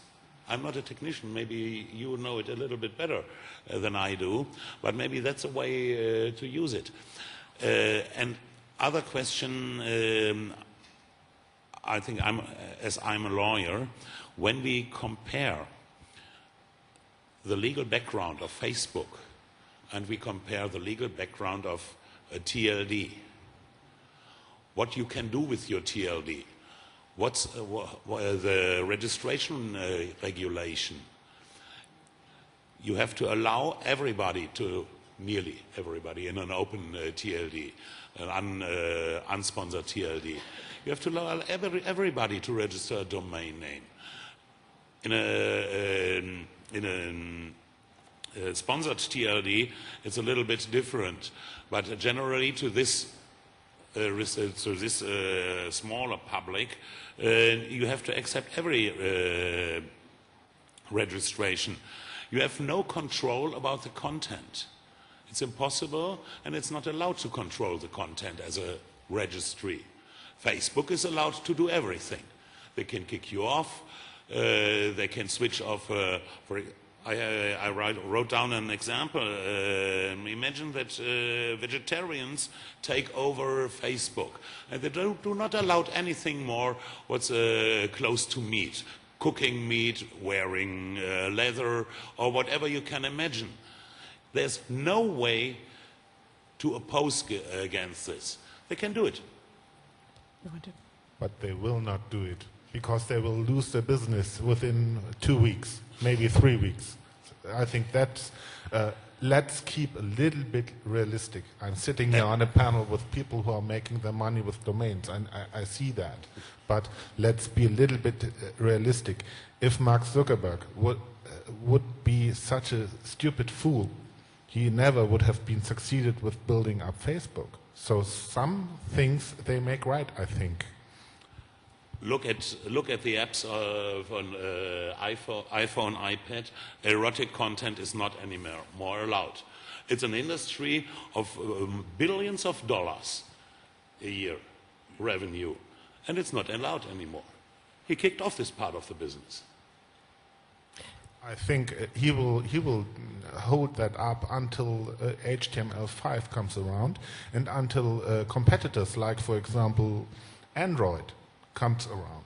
I'm not a technician, maybe you know it a little bit better than I do, but maybe that's a way to use it. And other question, I think as I'm a lawyer, when we compare the legal background of Facebook and we compare the legal background of a TLD, what you can do with your TLD, what's the registration regulation. You have to allow everybody nearly everybody in an open TLD, an unsponsored TLD. You have to allow everybody to register a domain name. In a sponsored TLD, it's a little bit different, but generally to this smaller public, you have to accept every registration. You have no control about the content. It's impossible, and it's not allowed to control the content as a registry. Facebook is allowed to do everything. They can kick you off. They can switch off. I wrote down an example. Imagine that vegetarians take over Facebook, and they do not allow anything more what's close to meat, cooking meat, wearing leather, or whatever you can imagine. There's no way to oppose against this. They can do it. But they will not do it, because they will lose their business within 2 weeks, maybe 3 weeks. I think that's, let's keep a little bit realistic. I'm sitting here on a panel with people who are making their money with domains, and I see that. But let's be a little bit realistic. If Mark Zuckerberg would be such a stupid fool, he never would have been succeeded with building up Facebook. So some things they make right, I think. Look at the apps on iPhone, iPad. Erotic content is not anymore allowed. It's an industry of billions of dollars a year revenue, and it's not allowed anymore. He kicked off this part of the business. I think he will hold that up until HTML5 comes around, and until competitors like, for example, Android comes around.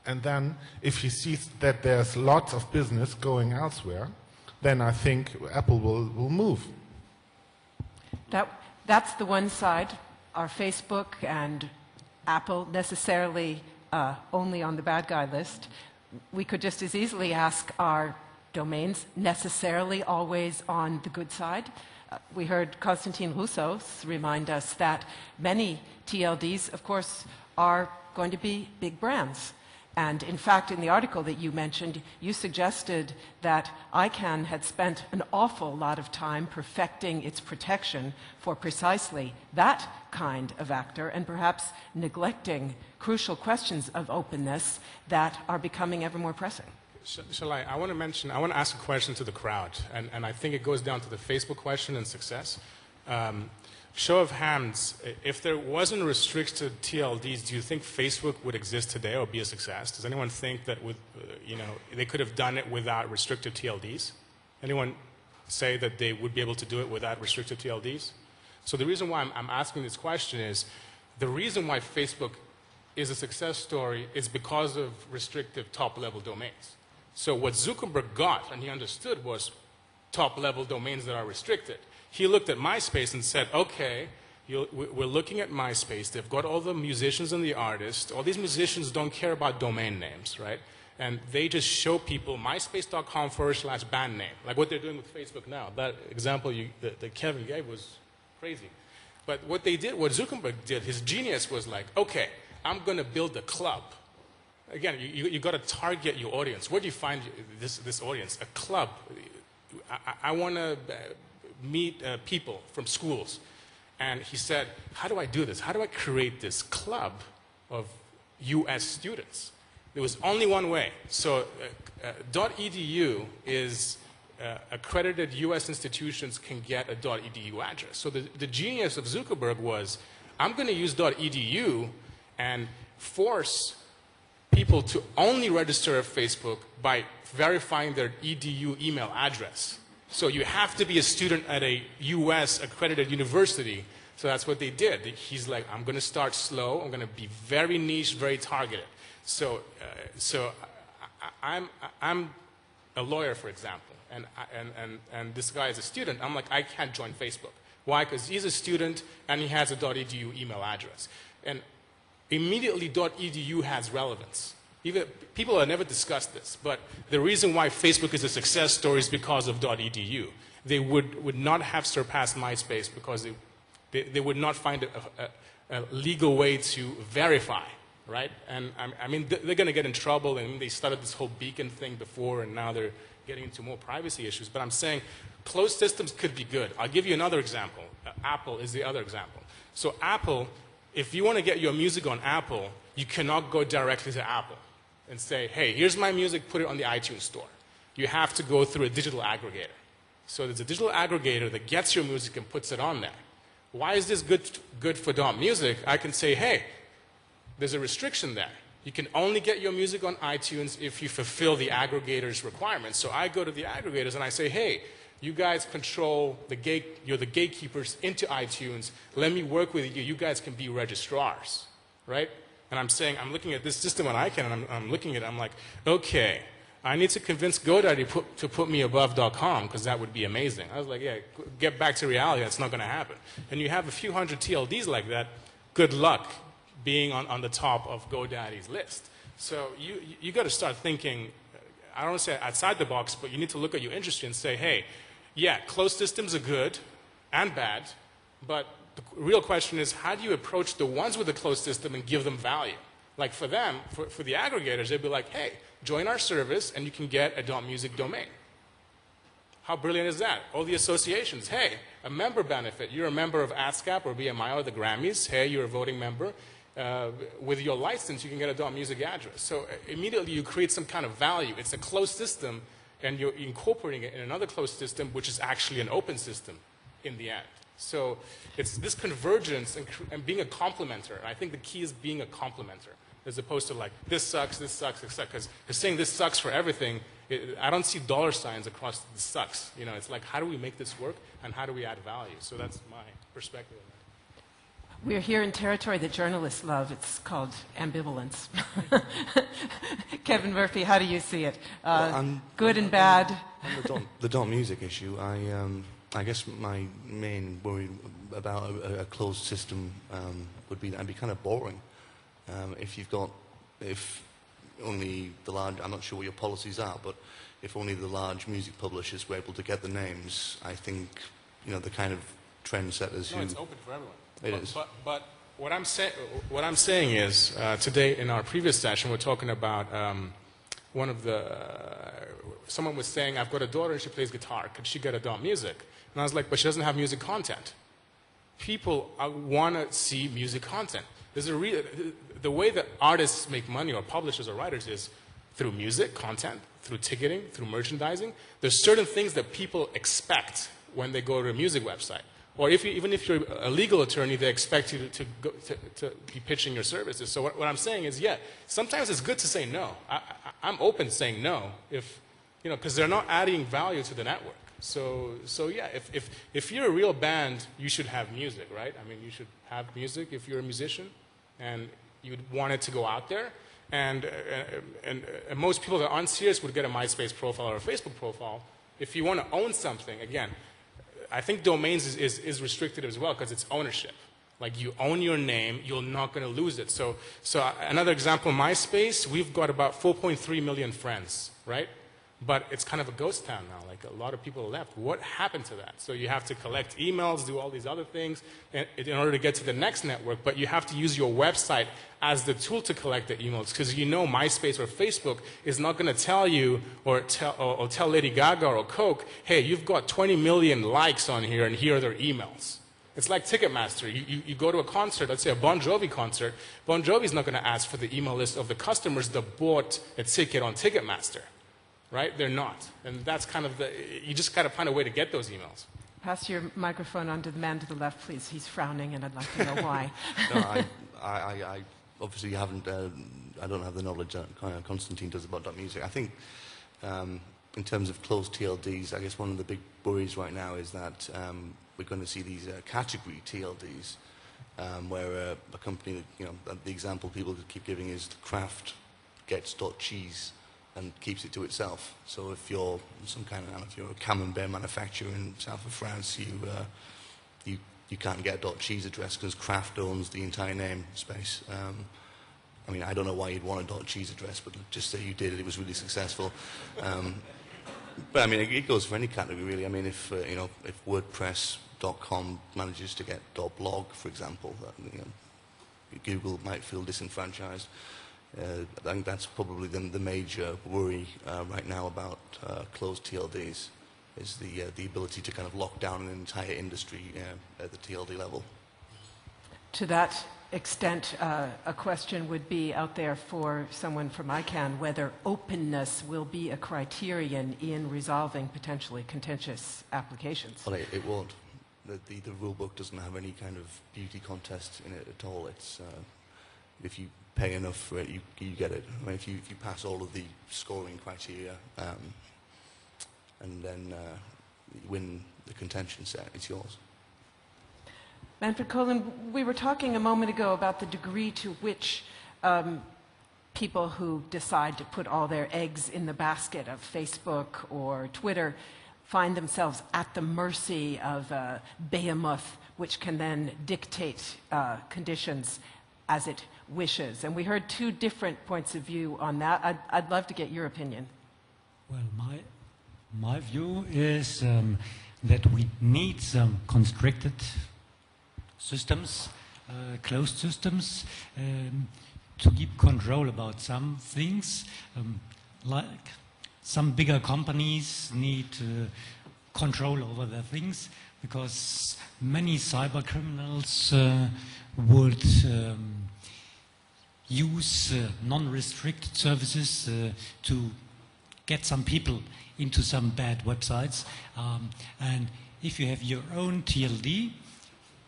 And then if he sees that there's lots of business going elsewhere, then I think Apple will move. That's the one side. Are Facebook and Apple necessarily only on the bad guy list? we could just as easily ask, are domains necessarily always on the good side? We heard Constantine Roussos remind us that many TLDs, of course, are going to be big brands. And in fact, in the article that you mentioned, you suggested that ICANN had spent an awful lot of time perfecting its protection for precisely that kind of actor, and perhaps neglecting crucial questions of openness that are becoming ever more pressing. Shall I? I want to ask a question to the crowd, and I think it goes down to the Facebook question and success. Show of hands, if there wasn't restricted TLDs, do you think Facebook would exist today or be a success? Does anyone think that they could have done it without restricted TLDs? Anyone say that they would be able to do it without restricted TLDs? So the reason why I'm asking this question is, the reason why Facebook is a success story is because of restrictive top-level domains. So what Zuckerberg got, and he understood, was top-level domains that are restricted. He looked at MySpace and said, okay, we're looking at MySpace. They've got all the musicians and the artists. All these musicians don't care about domain names, right? And they just show people myspace.com/band name, like what they're doing with Facebook now. That example that Kevin gave was crazy. But what they did, what Zuckerberg did, his genius was like, okay, I'm going to build a club. Again, you got to target your audience. Where do you find this audience? A club. I want to meet people from schools. And he said, how do I do this? How do I create this club of US students? There was only one way. So .edu is accredited US institutions can get a .edu address. So the genius of Zuckerberg was, I'm going to use .edu and force people to only register at Facebook by verifying their edu email address. So you have to be a student at a US accredited university. So that's what they did. He's like, I'm going to start slow. I'm going to be very niche, very targeted. So I'm a lawyer, for example, and this guy is a student. I'm like, I can't join Facebook. Why? Because he's a student and he has a .edu email address. And immediately .edu has relevance. Even people have never discussed this, but the reason why Facebook is a success story is because of .edu. They would not have surpassed MySpace because they would not find a legal way to verify, right? And I mean, they're going to get in trouble, and they started this whole beacon thing before, and now they're getting into more privacy issues. But I'm saying closed systems could be good. I'll give you another example. Apple is the other example. So Apple, if you want to get your music on Apple, you cannot go directly to Apple and say, hey, here's my music, put it on the iTunes store. You have to go through a digital aggregator. So there's a digital aggregator that gets your music and puts it on there. Why is this good for .music? I can say, hey, there's a restriction there. You can only get your music on iTunes if you fulfill the aggregator's requirements. So I go to the aggregators and I say, hey, you guys control you're the gatekeepers into iTunes. Let me work with you. You guys can be registrars, right? And I'm saying, I'm looking at this system on ICANN, and I'm looking at it, I'm like, okay, I need to convince GoDaddy to put me above .com, because that would be amazing. I was like, yeah, get back to reality, that's not going to happen. And you have a few hundred TLDs like that, good luck being on the top of GoDaddy's list. So you got to start thinking, I don't want to say outside the box, but you need to look at your industry and say, hey, yeah, closed systems are good and bad, but the real question is, how do you approach the ones with a closed system and give them value? Like for them, for the aggregators, they'd be like, hey, join our service and you can get a .music domain. How brilliant is that? All the associations, hey, a member benefit. You're a member of ASCAP or BMI or the Grammys. Hey, you're a voting member. With your license, you can get a .music address. So immediately you create some kind of value. It's a closed system, and you're incorporating it in another closed system, which is actually an open system in the end. So it's this convergence and being a complementer. And I think the key is being a complementer, as opposed to like, this sucks, etc. Because saying this sucks for everything, I don't see dollar signs across the sucks. You know, it's like, how do we make this work, and how do we add value? So that's my perspective on that. We're here in territory that journalists love. It's called ambivalence. Kevin Murphy, how do you see it? Good and bad? On the .music issue, I guess my main worry about a closed system would be that it'd be kind of boring. If only the large, I'm not sure what your policies are, but if only the large music publishers were able to get the names, I think, you know, the kind of trendsetters No, it's open for everyone. It is. But what I'm saying is, today in our previous session, we're talking about someone was saying, I've got a daughter and she plays guitar. Could she get adult music? And I was like, but she doesn't have music content. People want to see music content. The way that artists make money, or publishers or writers, is through music content, through ticketing, through merchandising. There's certain things that people expect when they go to a music website. Or even if you're a legal attorney, they expect you to be pitching your services. So what I'm saying is, yeah, sometimes it's good to say no. I'm open to saying no, if, you know, because they're not adding value to the network. So yeah, if you're a real band, you should have music, right? I mean, you should have music if you're a musician, and you'd want it to go out there. And most people that aren't serious would get a MySpace profile or a Facebook profile. If you want to own something, again, I think domains is restricted as well because it's ownership. Like, you own your name, you're not going to lose it. So another example, MySpace, we've got about 4.3 million friends, right? But it's kind of a ghost town now. Like, a lot of people left. What happened to that? So you have to collect emails, do all these other things in order to get to the next network, but you have to use your website as the tool to collect the emails, because you know MySpace or Facebook is not going to tell you or tell Lady Gaga or Coke, hey, you've got 20 million likes on here and here are their emails. It's like Ticketmaster. You go to a concert, let's say a Bon Jovi concert. Bon Jovi's not going to ask for the email list of the customers that bought a ticket on Ticketmaster. Right? They're not. And that's kind of you just got to find a way to get those emails. Pass your microphone on to the man to the left, please. He's frowning, and I'd like to know why. No, I obviously haven't, I don't have the knowledge that Constantine does about .music. I think in terms of closed TLDs, I guess one of the big worries right now is that we're going to see these category TLDs, where a company, you know, the example people keep giving is the Kraft gets .cheese and keeps it to itself. So if you're some kind of, if you're a camembert manufacturer in south of France, you can't get a .cheese address because Kraft owns the entire name space. I mean, I don't know why you'd want a .cheese address, but just say you did it was really successful. But I mean, it goes for any category really. I mean, if you know, if WordPress.com manages to get .blog, for example, you know, Google might feel disenfranchised. I think that's probably the major worry right now about closed TLDs, is the ability to kind of lock down an entire industry at the TLD level. To that extent, a question would be out there for someone from ICANN, whether openness will be a criterion in resolving potentially contentious applications. Well, it won't. The rule book doesn't have any kind of beauty contest in it at all. It's if you pay enough for it, you get it. I mean, if you pass all of the scoring criteria and then you win the contention set, it's yours. Manfred Kohlen, we were talking a moment ago about the degree to which people who decide to put all their eggs in the basket of Facebook or Twitter find themselves at the mercy of a behemoth which can then dictate conditions as it wishes. And we heard two different points of view on that. I'd love to get your opinion. Well, my view is that we need some constricted systems, closed systems, to keep control about some things. Like some bigger companies need control over their things, because many cyber criminals would use non-restricted services to get some people into some bad websites. And if you have your own TLD,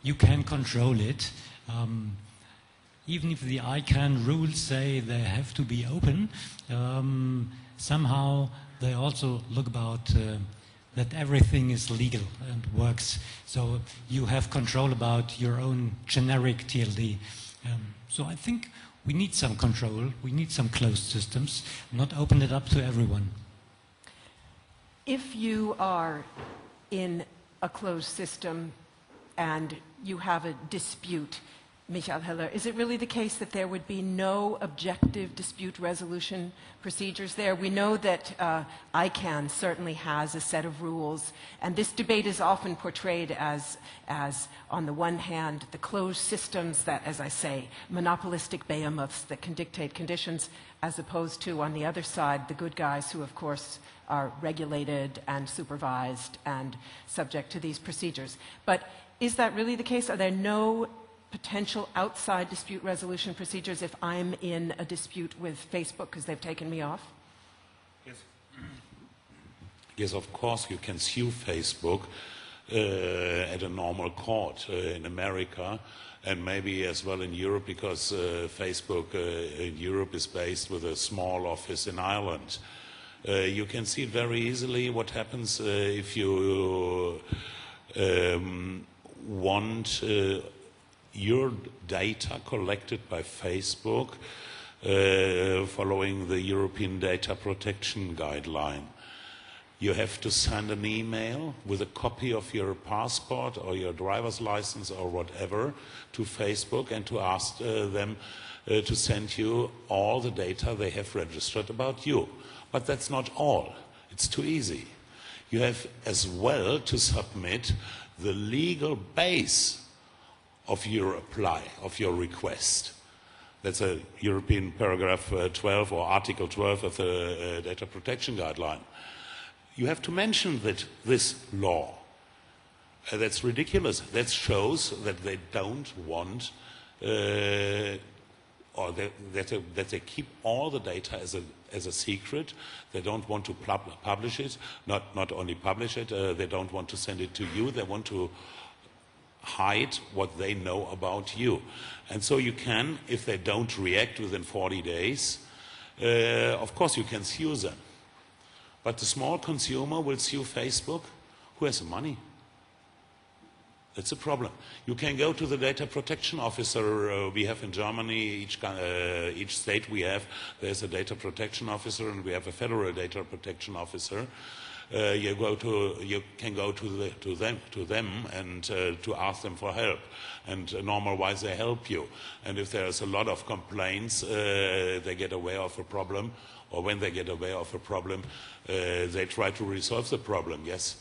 you can control it. Even if the ICANN rules say they have to be open, somehow they also look about that everything is legal and works. So you have control about your own generic TLD. So I think we need some control, we need some closed systems, not open it up to everyone. If you are in a closed system and you have a dispute, Michael Heller, is it really the case that there would be no objective dispute resolution procedures there? We know that ICANN certainly has a set of rules, and this debate is often portrayed as on the one hand, the closed systems that, as I say, monopolistic behemoths that can dictate conditions, as opposed to, on the other side, the good guys who, of course, are regulated and supervised and subject to these procedures. But is that really the case? Are there no potential outside dispute resolution procedures if I'm in a dispute with Facebook because they've taken me off? Yes. Yes, of course you can sue Facebook at a normal court in America and maybe as well in Europe because Facebook in Europe is based with a small office in Ireland. You can see very easily what happens if you want your data collected by Facebook following the European Data Protection Guideline. You have to send an email with a copy of your passport or your driver's license or whatever to Facebook and to ask them to send you all the data they have registered about you. But that's not all. It's too easy. You have as well to submit the legal base of your apply, of your request. That's a European paragraph 12 or article 12 of the Data Protection Guideline. You have to mention that this law. That's ridiculous. That shows that they don't want or that they keep all the data as a secret. They don't want to publish it, not only publish it, they don't want to send it to you, they want to hide what they know about you. And so you can, if they don't react within 40 days, of course you can sue them. But the small consumer will sue Facebook. Who has the money? That's a problem. You can go to the data protection officer we have in Germany. Each state we have, there's a data protection officer, and we have a federal data protection officer. You can go to them and to ask them for help. And normal-wise, they help you. And if there's a lot of complaints, they get aware of a problem, or when they get aware of a problem, they try to resolve the problem. Yes,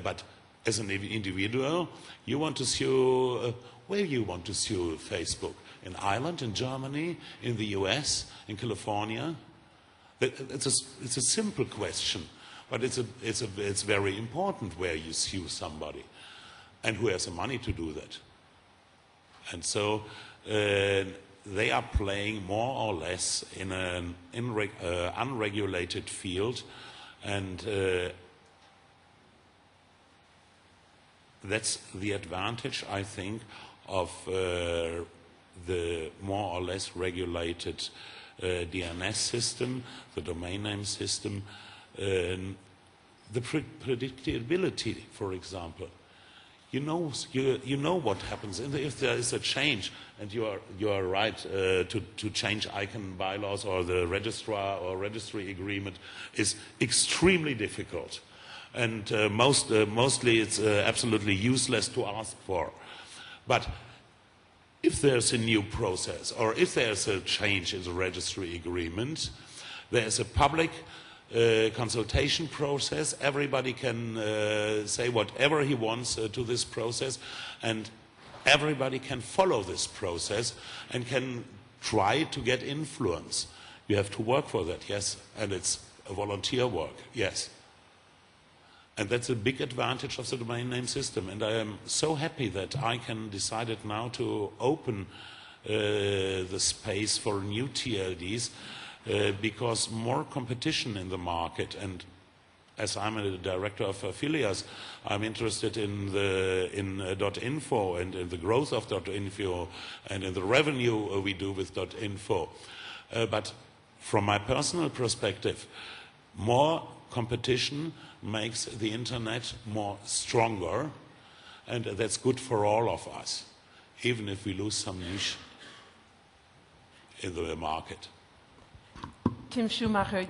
but as an individual, you want to sue, where you want to sue Facebook? In Ireland, in Germany, in the US, in California? It's a simple question, but it's very important where you sue somebody and who has the money to do that. And so they are playing more or less in an unregulated field, and that's the advantage, I think, of the more or less regulated DNS system, the domain name system, the predictability, for example. You know what happens if there is a change, and you are right to change ICANN bylaws, or the registrar or registry agreement is extremely difficult. And mostly it's absolutely useless to ask for. But if there's a new process, or if there's a change in the registry agreement, there's a public consultation process. Everybody can say whatever he wants to this process, and everybody can follow this process and can try to get influence. You have to work for that, yes, and it's a volunteer work, yes. And that's a big advantage of the domain name system. And I am so happy that ICANN decided now to open the space for new TLDs because more competition in the market. And as I'm a director of Affiliates, I'm interested in .info and in the growth of .info and in the revenue we do with .info. But from my personal perspective, more competition makes the internet more stronger, and that's good for all of us, even if we lose some niche in the market. Tim Schumacher,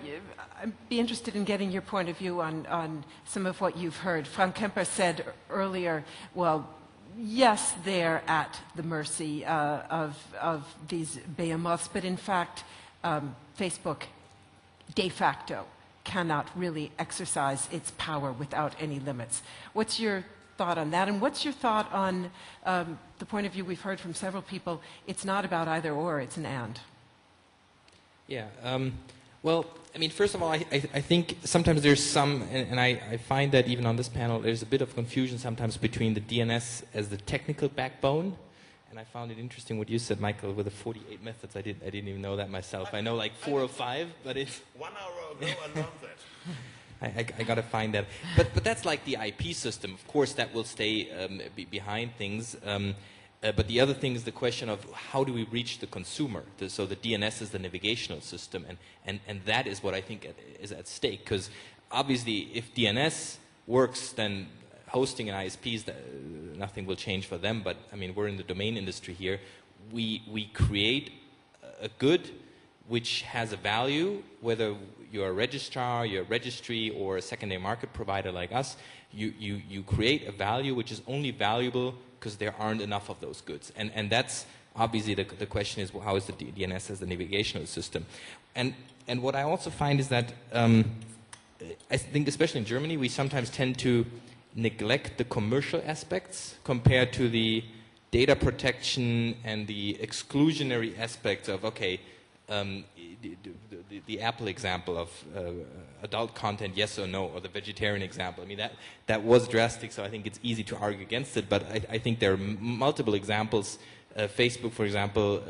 I'd be interested in getting your point of view on some of what you've heard. Frank Kemper said earlier, well, yes, they're at the mercy of these behemoths, but in fact, Facebook de facto cannot really exercise its power without any limits. What's your thought on that? And what's your thought on the point of view we've heard from several people, it's not about either or, it's an and? Yeah, well, I mean, first of all, I think sometimes there's some, and I find that even on this panel, there's a bit of confusion sometimes between the DNS as the technical backbone, and I found it interesting what you said, Michael, with the 48 methods. I didn't even know that myself. I know like 4 or 5, but it's 1 hour ago, I learned that. I got to find that. But that's like the IP system. Of course, that will stay behind things. But the other thing is the question of how do we reach the consumer? So the DNS is the navigational system, and that is what I think is at stake. Because obviously, if DNS works, then hosting and ISPs, nothing will change for them. But I mean, we're in the domain industry here. We create a good which has a value, whether you're a registrar, you're a registry, or a secondary market provider like us. You create a value which is only valuable because there aren't enough of those goods. And that's obviously the question is, well, how is the DNS as the navigational system? And what I also find is that I think especially in Germany, we sometimes tend to neglect the commercial aspects compared to the data protection and the exclusionary aspects of, okay, the Apple example of adult content, yes or no, or the vegetarian example. I mean, that was drastic, so I think it's easy to argue against it, but I think there are multiple examples. Facebook, for example,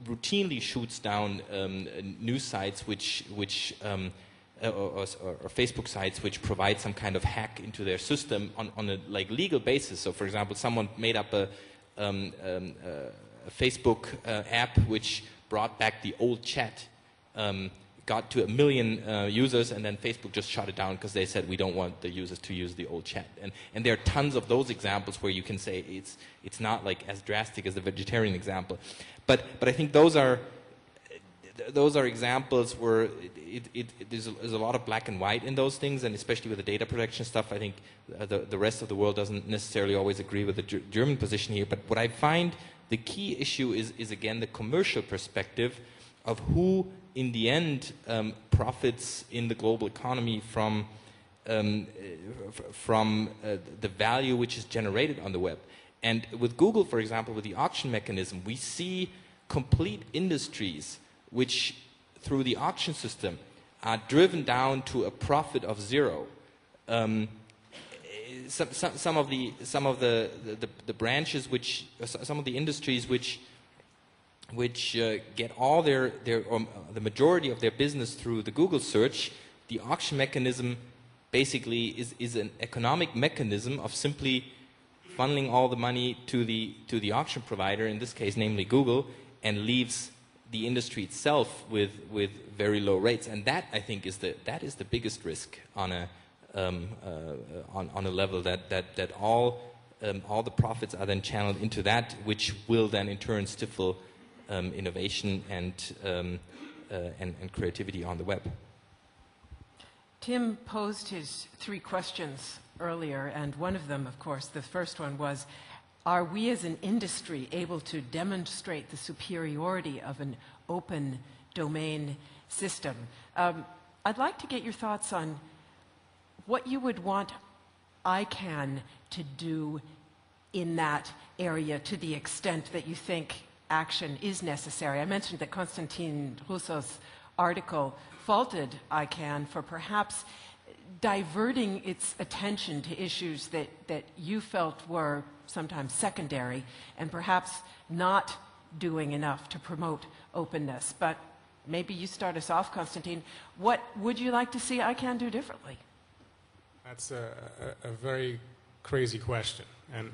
routinely shoots down news sites or Facebook sites which provide some kind of hack into their system on a like legal basis. So, for example, someone made up a Facebook app which brought back the old chat, got to 1 million users, and then Facebook just shut it down because they said we don't want the users to use the old chat. And there are tons of those examples where you can say it's not like as drastic as the vegetarian example, but I think those are examples where there's a lot of black and white in those things, and especially with the data protection stuff, I think the rest of the world doesn't necessarily always agree with the German position here. But what I find the key issue is again the commercial perspective of who in the end profits in the global economy from the value which is generated on the web. And with Google, for example, with the auction mechanism, we see complete industries which through the auction system are driven down to a profit of 0. Some of the branches which some of the industries which get all their the majority of their business through the Google search, the auction mechanism basically is an economic mechanism of simply funneling all the money to the auction provider, in this case namely Google, and leaves the industry itself with very low rates. And that I think is the biggest risk on a level that all the profits are then channeled into that, which will then in turn stifle innovation and creativity on the web. Tim posed his 3 questions earlier, and one of them, of course, the first one was, are we as an industry able to demonstrate the superiority of an open domain system? I'd like to get your thoughts on what you would want ICANN to do in that area to the extent that you think action is necessary. I mentioned that Constantine Roussos' article faulted ICANN for perhaps diverting its attention to issues that you felt were sometimes secondary and perhaps not doing enough to promote openness. But maybe you start us off, Constantine. What would you like to see ICANN do differently? That's a very crazy question, and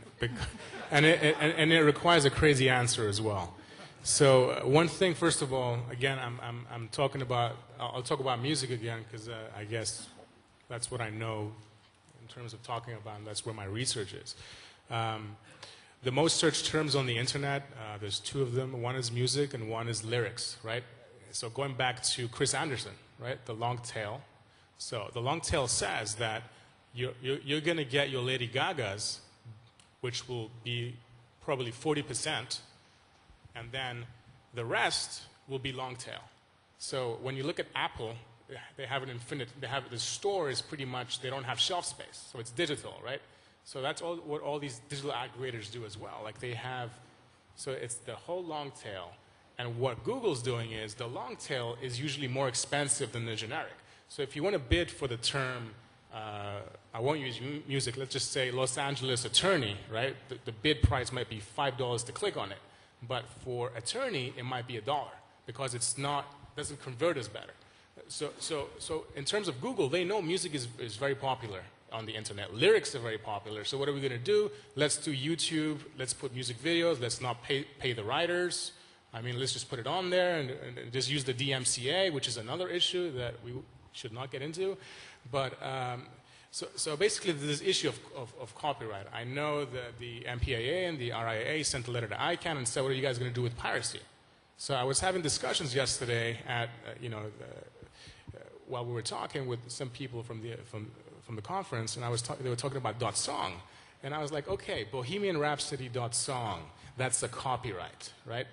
it requires a crazy answer as well. So one thing, first of all, again, I'm talking about. I'll talk about music again because I guess that's what I know in terms of talking about, and that's where my research is. The most searched terms on the internet, there's 2 of them. One is music and one is lyrics, right? So going back to Chris Anderson, right, the long tail. So the long tail says that you're going to get your Lady Gagas which will be probably 40%, and then the rest will be long tail. So when you look at Apple, they have an infinite, the store is pretty much, they don't have shelf space, so it's digital, right? So that's what all these digital aggregators do as well. Like they have, so it's the whole long tail. And what Google's doing is the long tail is usually more expensive than the generic. So if you want to bid for the term, I won't use music, let's just say Los Angeles attorney, right? The bid price might be $5 to click on it. But for attorney, it might be $1 because it's not, doesn't convert as better. So in terms of Google, they know music is very popular on the internet. Lyrics are very popular. So what are we going to do? Let's do YouTube. Let's put music videos. Let's not pay the writers. I mean, let's just put it on there and just use the DMCA, which is another issue that we should not get into. But so basically, there's this issue of copyright. I know that the MPAA and the RIAA sent a letter to ICANN and said, what are you guys going to do with piracy? So I was having discussions yesterday at, while we were talking with some people from the conference, and they were talking about .song. And I was like, okay, Bohemian Rhapsody .song, that's a copyright, right?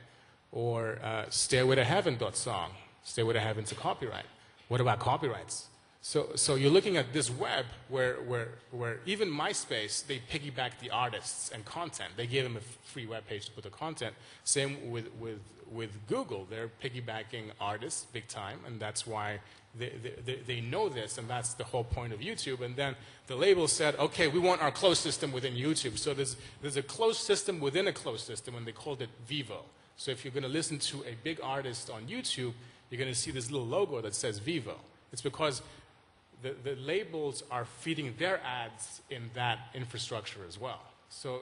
Or Stairway to Heaven .song, Stairway to Heaven's a copyright. What about copyrights? So you're looking at this web where even MySpace, they piggyback the artists and content. They gave them a free web page to put the content. Same with Google. They're piggybacking artists big time, and that's why they know this, and that's the whole point of YouTube. And then the label said, okay, we want our closed system within YouTube. So there's a closed system within a closed system, and they called it Vivo. So if you're going to listen to a big artist on YouTube, you're going to see this little logo that says Vivo. It's because the labels are feeding their ads in that infrastructure as well. So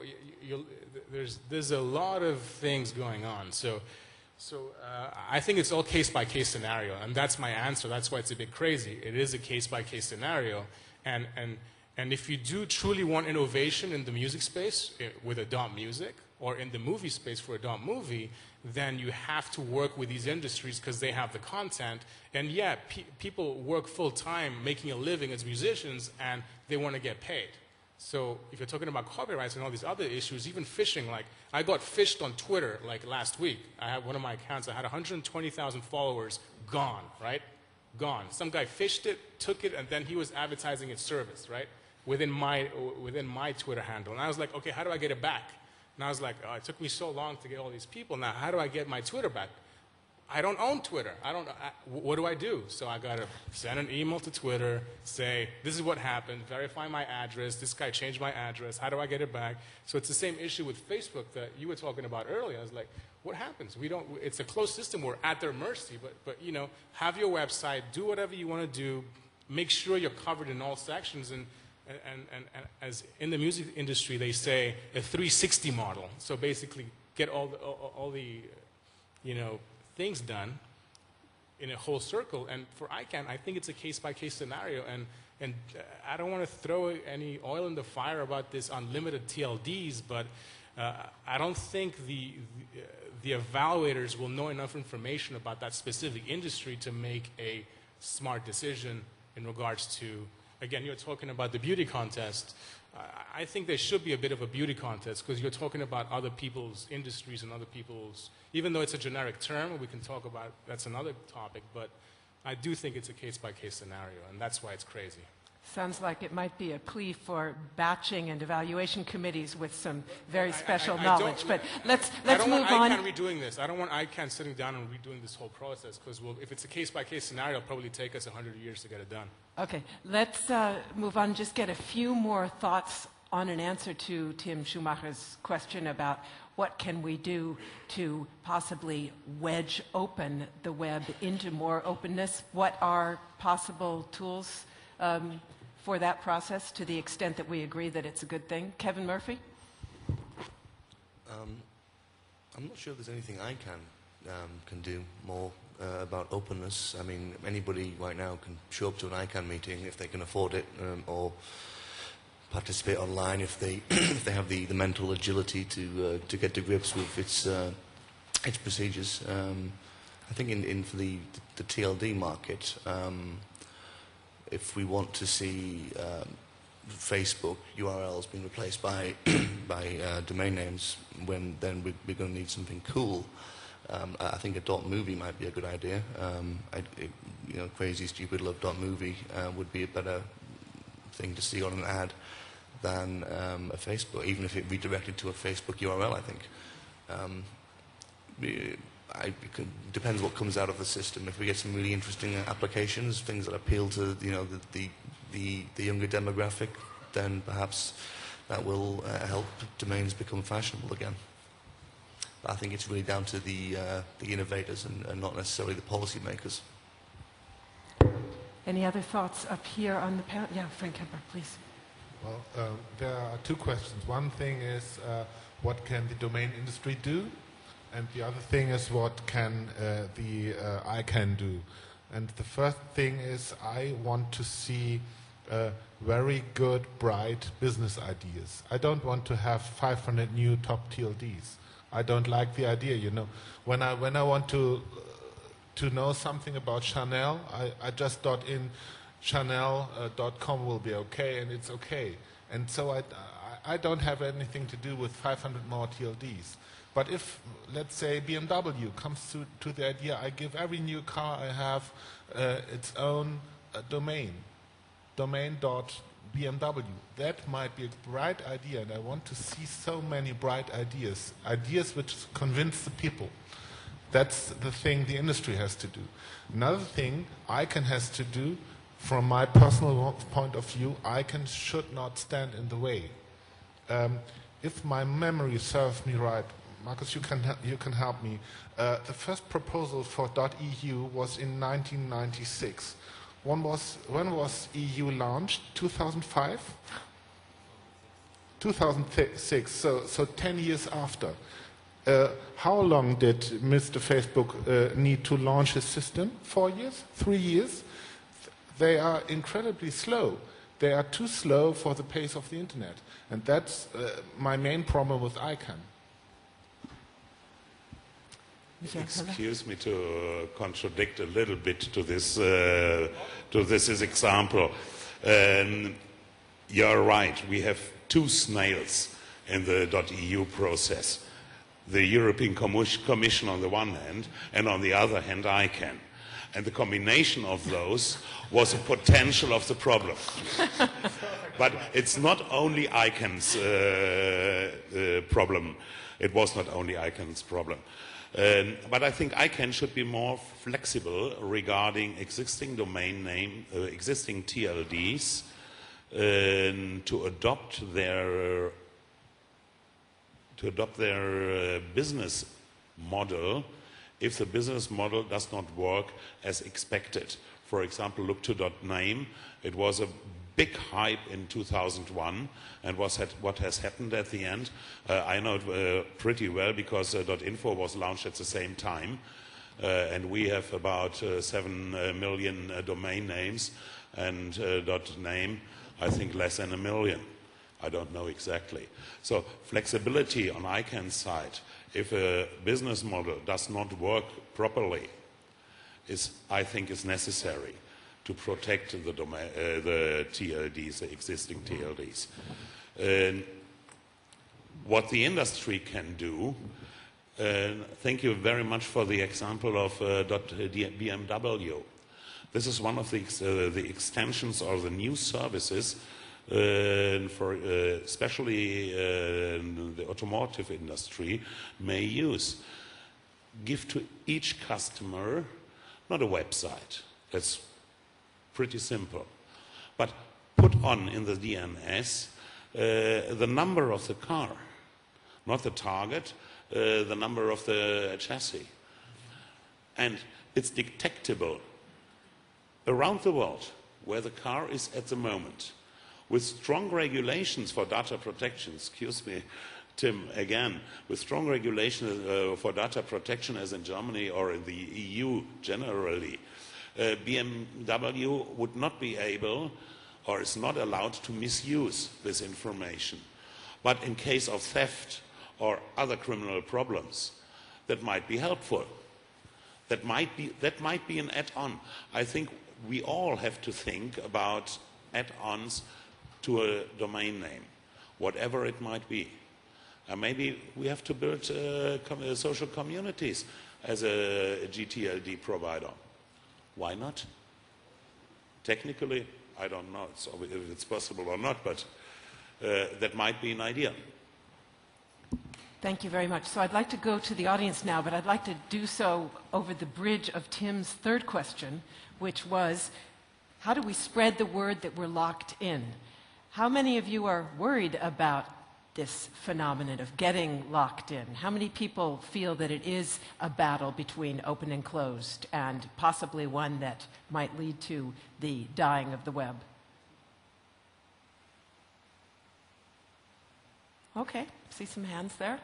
there's a lot of things going on. So I think it's all case-by-case scenario, and that's my answer. That's why it's a bit crazy. It is a case-by-case scenario, and if you do truly want innovation in the music space with a .music, or in the movie space for a .movie, then you have to work with these industries because they have the content. And yeah, people work full-time making a living as musicians, and they want to get paid. So if you're talking about copyrights and all these other issues, even phishing, like I got phished on Twitter like last week. I have one of my accounts, I had 120,000 followers, gone, right? Gone. Some guy phished it, took it, and then he was advertising its service, right? Within my Twitter handle. And I was like, okay, how do I get it back? And I was like, oh, it took me so long to get all these people. Now, how do I get my Twitter back? I don't own Twitter. What do I do? So I got to send an email to Twitter, say, this is what happened, verify my address, this guy changed my address, how do I get it back? So it's the same issue with Facebook that you were talking about earlier. I was like, what happens? It's a closed system, we're at their mercy, but have your website, do whatever you want to do, make sure you're covered in all sections, and as in the music industry, they say a 360 model. So basically, get all the things done in a whole circle. And for ICANN, I think it's a case-by-case scenario. And I don't want to throw any oil in the fire about this unlimited TLDs, but I don't think the evaluators will know enough information about that specific industry to make a smart decision in regards to. Again, you're talking about the beauty contest. I think there should be a bit of a beauty contest because you're talking about other people's industries and other people's, even though it's a generic term, we can talk about, that's another topic, but I do think it's a case-by-case scenario, and that's why it's crazy. Sounds like it might be a plea for batching and evaluation committees with some very special knowledge. But let's move on. I don't want ICANN redoing this. I don't want ICANN sitting down and redoing this whole process because if it's a case-by-case scenario, it'll probably take us 100 years to get it done. Okay, let's move on. Just get a few more thoughts on an answer to Tim Schumacher's question about what can we do to possibly wedge open the web into more openness. What are possible tools for that process to the extent that we agree that it's a good thing? Kevin Murphy? I'm not sure there's anything I can do more about openness. I mean, anybody right now can show up to an ICANN meeting if they can afford it, or participate online if they if they have the mental agility to get to grips with its procedures. I think for the TLD market, if we want to see Facebook URLs being replaced by domain names, when then we're going to need something cool. I think a .movie might be a good idea. Crazy stupid love .movie would be a better thing to see on an ad than a Facebook, even if it redirected to a Facebook URL. I think depends what comes out of the system. If we get some really interesting applications, things that appeal to the younger demographic, then perhaps that will help domains become fashionable again. But I think it's really down to the innovators and not necessarily the policymakers. Any other thoughts up here on the panel? Yeah, Frank Kemper, please. Well, there are two questions. One thing is what can the domain industry do? And the other thing is what can the ICANN do? And the first thing is I want to see very good, bright business ideas. I don't want to have 500 new top TLDs. I don't like the idea, When I want to know something about Chanel, I just dot in Chanel.com will be okay, and it's okay. And so I don't have anything to do with 500 more TLDs. But if, let's say, BMW comes to the idea, I give every new car I have its own domain, domain.bmw. That might be a bright idea, and I want to see so many bright ideas which convince the people. That's the thing the industry has to do. Another thing ICANN has to do, from my personal point of view, ICANN should not stand in the way. If my memory serves me right, Marcus, you can help me. The first proposal for .eu was in 1996. When was EU launched? 2005? 2006. So 10 years after. How long did Mr. Facebook need to launch his system? 4 years? 3 years? They are incredibly slow. They are too slow for the pace of the internet. And that's my main problem with ICANN. Excuse me to contradict a little bit to this example. You're right. We have two snails in the .eu process. The European Commission on the one hand, and on the other hand, ICANN. And the combination of those was a potential of the problem. But it's not only ICANN's problem. It was not only ICANN's problem. But I think ICANN should be more flexible regarding existing domain name, existing TLDs, to adopt their business model if the business model does not work as expected. For example, look to .name. It was a big hype in 2001, and what has happened at the end, I know it pretty well because .info was launched at the same time, and we have about 7 million domain names, and .name, I think less than 1 million. I don't know exactly. So flexibility on ICANN's side, if a business model does not work properly, I think is necessary to protect the TLDs, the existing TLDs. What the industry can do, thank you very much for the example of BMW. This is one of the extensions or the new services for especially the automotive industry may use. Give to each customer, not a website, that's pretty simple, but put on in the DNS the number of the car, not the target, the number of the chassis. And it's detectable around the world where the car is at the moment. With strong regulations for data protection, excuse me, Tim, again, with strong regulations for data protection as in Germany or in the EU generally, BMW would not be able or is not allowed to misuse this information. But in case of theft or other criminal problems, that might be helpful. That might be an add-on. I think we all have to think about add-ons to a domain name, whatever it might be. Maybe we have to build social communities as a GTLD provider. Why not? Technically, I don't know if it's possible or not, but that might be an idea. Thank you very much. So I'd like to go to the audience now, but I'd like to do so over the bridge of Tim's third question, which was, how do we spread the word that we're locked in? How many of you are worried about this phenomenon of getting locked in? How many people feel that it is a battle between open and closed, and possibly one that might lead to the dying of the web? Okay, see some hands there.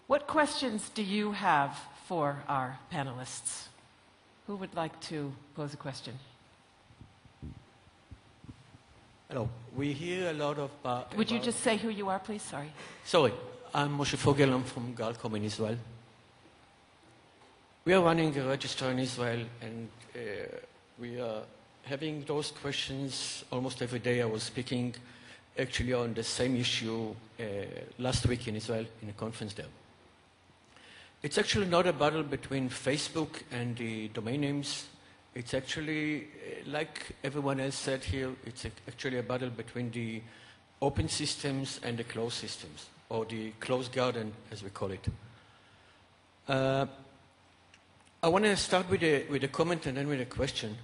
What questions do you have for our panelists? Who would like to pose a question? Hello. We hear a lot of... Would you just say who you are, please? Sorry. Sorry. I'm Moshe Fogel. I'm from Galcom in Israel. We are running a register in Israel, and we are having those questions almost every day. I was speaking actually on the same issue last week in Israel in a conference there. It's actually not a battle between Facebook and the domain names. It's actually, like everyone else said here, it's actually a battle between the open systems and the closed systems, or the closed garden, as we call it. I want to start with a comment and then with a question.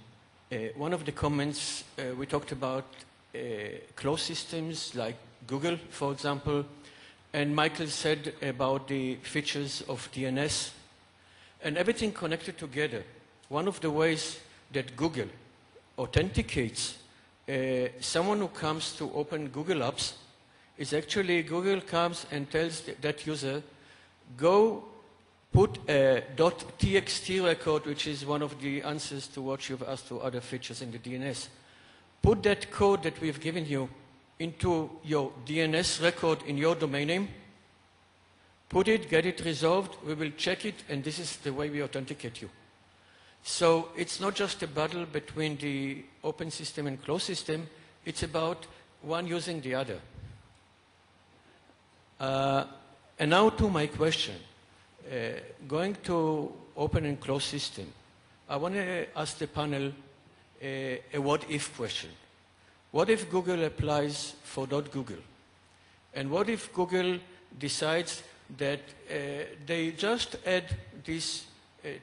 One of the comments, we talked about closed systems like Google, for example, and Michael said about the features of DNS and everything connected together. One of the ways that Google authenticates someone who comes to open Google Apps is actually Google comes and tells that user, go put a .txt record, which is one of the answers to what you've asked to other features in the DNS. Put that code that we've given you into your DNS record in your domain name, put it, get it resolved, we will check it, and this is the way we authenticate you. So it's not just a battle between the open system and closed system, it's about one using the other. And now to my question. Going to open and closed system, I want to ask the panel a what-if question. What if Google applies for .google? And what if Google decides that they just add this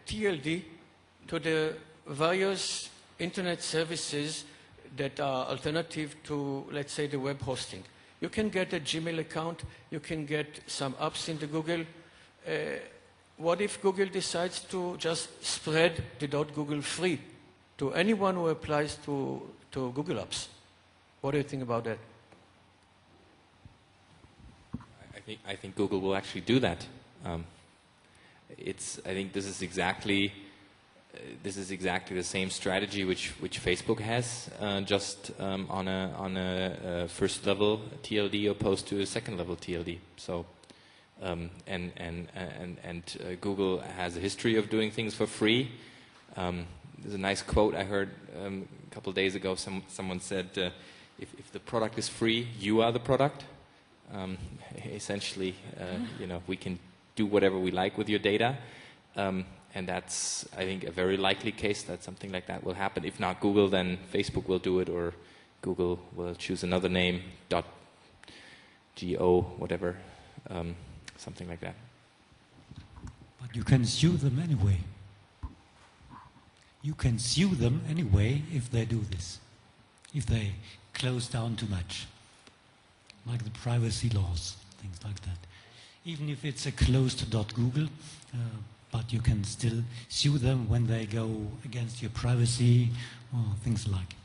TLD to the various internet services that are alternative to, let's say, the web hosting? You can get a Gmail account, you can get some apps in the Google. What if Google decides to just spread the .google free to anyone who applies to Google Apps? What do you think about that? I think Google will actually do that. I think this is exactly the same strategy which Facebook has, just on a first level TLD opposed to a second level TLD. So, Google has a history of doing things for free. There's a nice quote I heard a couple of days ago. Someone said, if the product is free, you are the product. Essentially, we can do whatever we like with your data. And that's, I think, a very likely case that something like that will happen. If not Google, then Facebook will do it, or Google will choose another name, .go, whatever, something like that. But you can sue them anyway. You can sue them anyway if they do this, if they close down too much, like the privacy laws, things like that. Even if it's a closed .google, but you can still sue them when they go against your privacy or things like.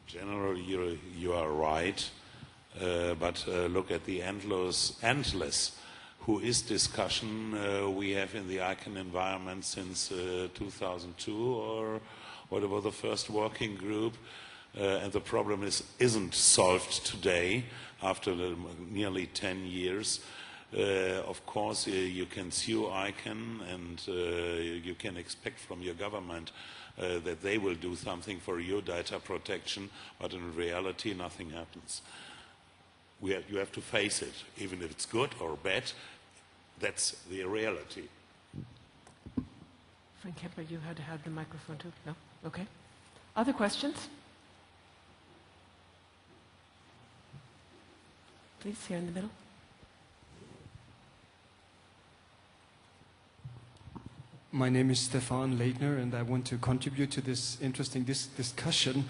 Generally, you are right, but look at the endless who is discussion we have in the ICANN environment since 2002 or whatever the first working group, and the problem isn't solved today after nearly 10 years. Of course, you can sue ICANN, and you can expect from your government that they will do something for your data protection, but in reality, nothing happens. You have to face it, even if it's good or bad. That's the reality. Frank Kemper, you had to have the microphone too? No? Okay. Other questions? Please, here in the middle. My name is Stefan Leitner, and I want to contribute to this interesting discussion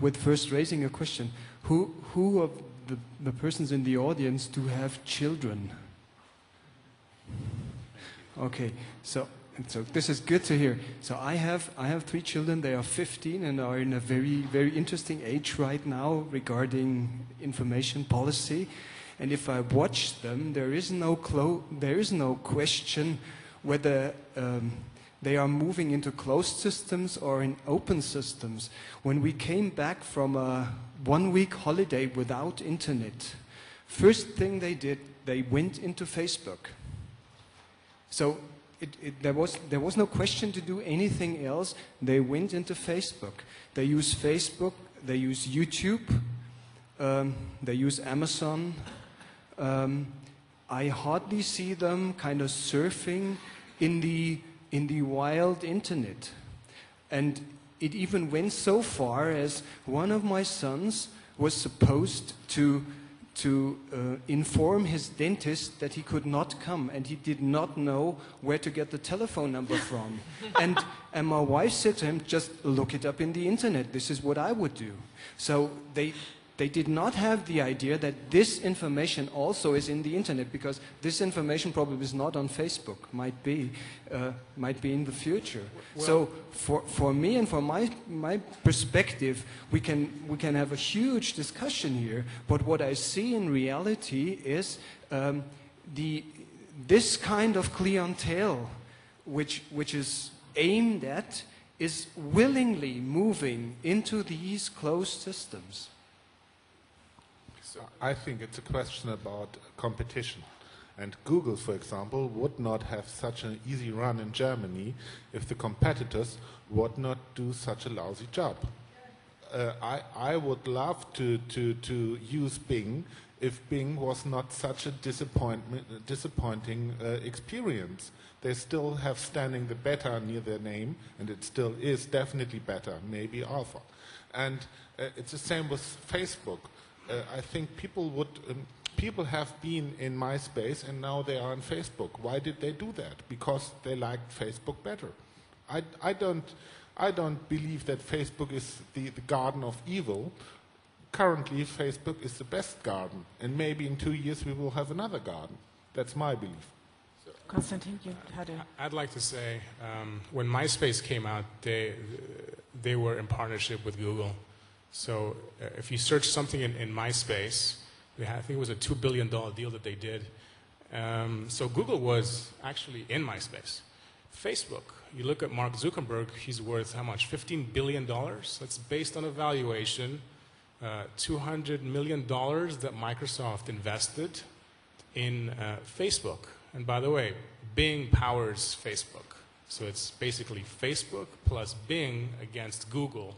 with first raising a question. Who of the persons in the audience do have children? Okay, so this is good to hear. So I have 3 children. They are 15 and are in a very, very interesting age right now regarding information policy. And if I watch them, there is no question whether they are moving into closed systems or in open systems. When we came back from a 1-week holiday without internet, first thing they did, they went into Facebook. So there was no question to do anything else. They went into Facebook. They use Facebook, they use YouTube, they use Amazon. I hardly see them kind of surfing in the wild internet. And it even went so far as one of my sons was supposed to inform his dentist that he could not come, and he did not know where to get the telephone number from. and my wife said to him, just look it up in the internet. This is what I would do. So they did not have the idea that this information also is in the internet, because this information probably is not on Facebook, might be in the future. Well, so for me and from my perspective, we can have a huge discussion here. But what I see in reality is this kind of clientele, which is aimed at, is willingly moving into these closed systems. I think it's a question about competition. And Google, for example, would not have such an easy run in Germany if the competitors would not do such a lousy job. I would love to use Bing if Bing was not such a disappointing experience. They still have standing the beta near their name, and it still is definitely beta, maybe alpha. And it's the same with Facebook. I think people have been in MySpace and now they are on Facebook. Why did they do that? Because they liked Facebook better. I don't believe that Facebook is the garden of evil. Currently, Facebook is the best garden, and maybe in 2 years we will have another garden. That's my belief. Constantine, you had a... I'd like to say, when MySpace came out, they were in partnership with Google. So if you search something in MySpace, I think it was a $2 billion deal that they did. So Google was actually in MySpace. Facebook, you look at Mark Zuckerberg, he's worth how much? $15 billion? That's based on a valuation, $200 million that Microsoft invested in Facebook. And by the way, Bing powers Facebook. So it's basically Facebook plus Bing against Google.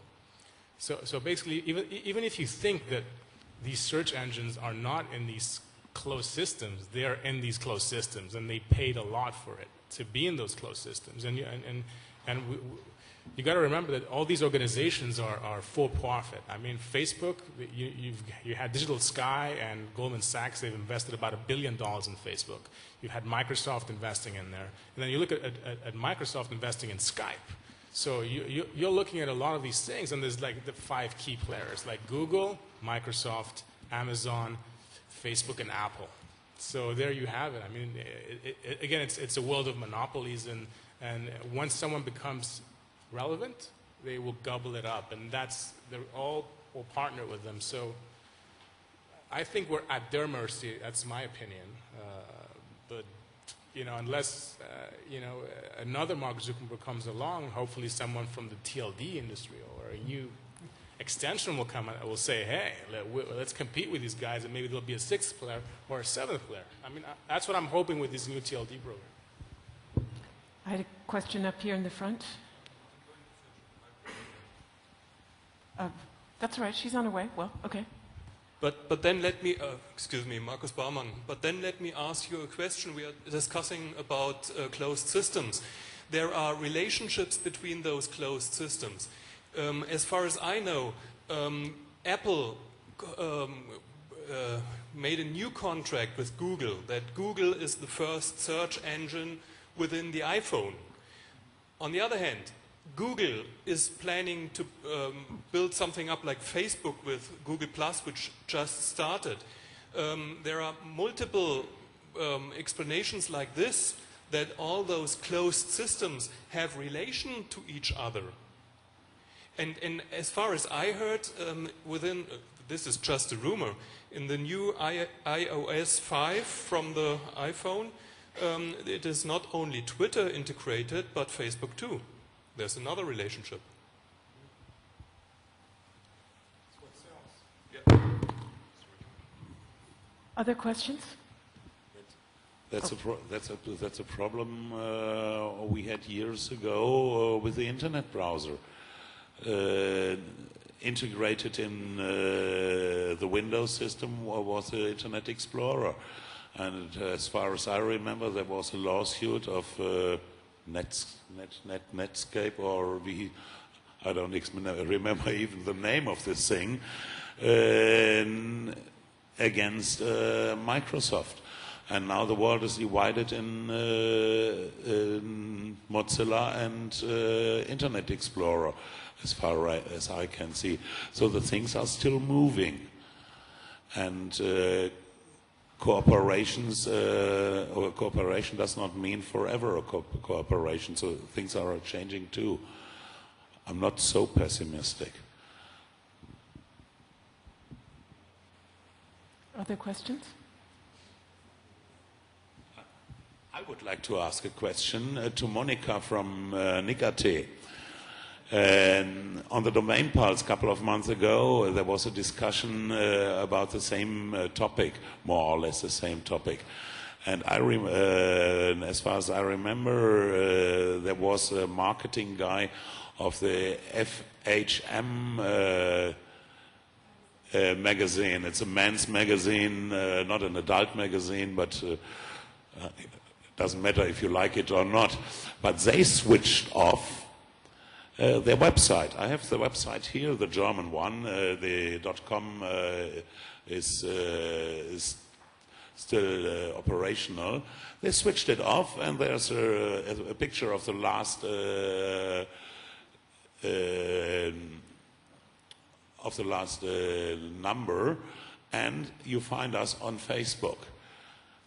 So basically, even if you think that these search engines are not in these closed systems, they are in these closed systems, and they paid a lot for it to be in those closed systems. And you got to remember that all these organizations are for profit. I mean, Facebook, you had Digital Sky and Goldman Sachs. They've invested about $1 billion in Facebook. You had Microsoft investing in there, and then you look at Microsoft investing in Skype. So you're looking at a lot of these things, and there's like the 5 key players, like Google, Microsoft, Amazon, Facebook, and Apple. So there you have it. I mean, again, it's a world of monopolies, and once someone becomes relevant, they will gobble it up, and they're all will partner with them. So I think we're at their mercy. That's my opinion. But unless another Mark Zuckerberg comes along, hopefully someone from the TLD industry or a new extension will come and will say, hey, let's compete with these guys, and maybe there'll be a 6th player or a 7th player. I mean, that's what I'm hoping with this new TLD program. I had a question up here in the front. That's all right, she's on her way. Well, okay. But then let me, excuse me, Markus Baumann, but then let me ask you a question. We are discussing about closed systems. There are relationships between those closed systems. As far as I know, Apple made a new contract with Google, that Google is the first search engine within the iPhone. On the other hand, Google is planning to build something up like Facebook with Google+, which just started. There are multiple explanations like this, that all those closed systems have relation to each other. And as far as I heard, this is just a rumor, in the new iOS 5 from the iPhone, it is not only Twitter integrated, but Facebook too. There's another relationship. Other questions? That's a problem we had years ago with the internet browser. Integrated in the Windows system was the Internet Explorer. And as far as I remember, there was a lawsuit of Netscape, or I don't remember even the name of this thing, against Microsoft. And now the world is divided in Mozilla and Internet Explorer, as far as I can see. So the things are still moving. And cooperations, or cooperation does not mean forever a cooperation, so things are changing too. I'm not so pessimistic. Other questions? I would like to ask a question to Monica from Nicate. On the Domain Pulse a couple of months ago, there was a discussion about the same topic, more or less the same topic. And as far as I remember, there was a marketing guy of the FHM magazine. It's a men's magazine, not an adult magazine, but it doesn't matter if you like it or not. But they switched off their website. I have the website here, the German one. The .com is still operational. They switched it off, and there's a picture of the last number, and you find us on Facebook.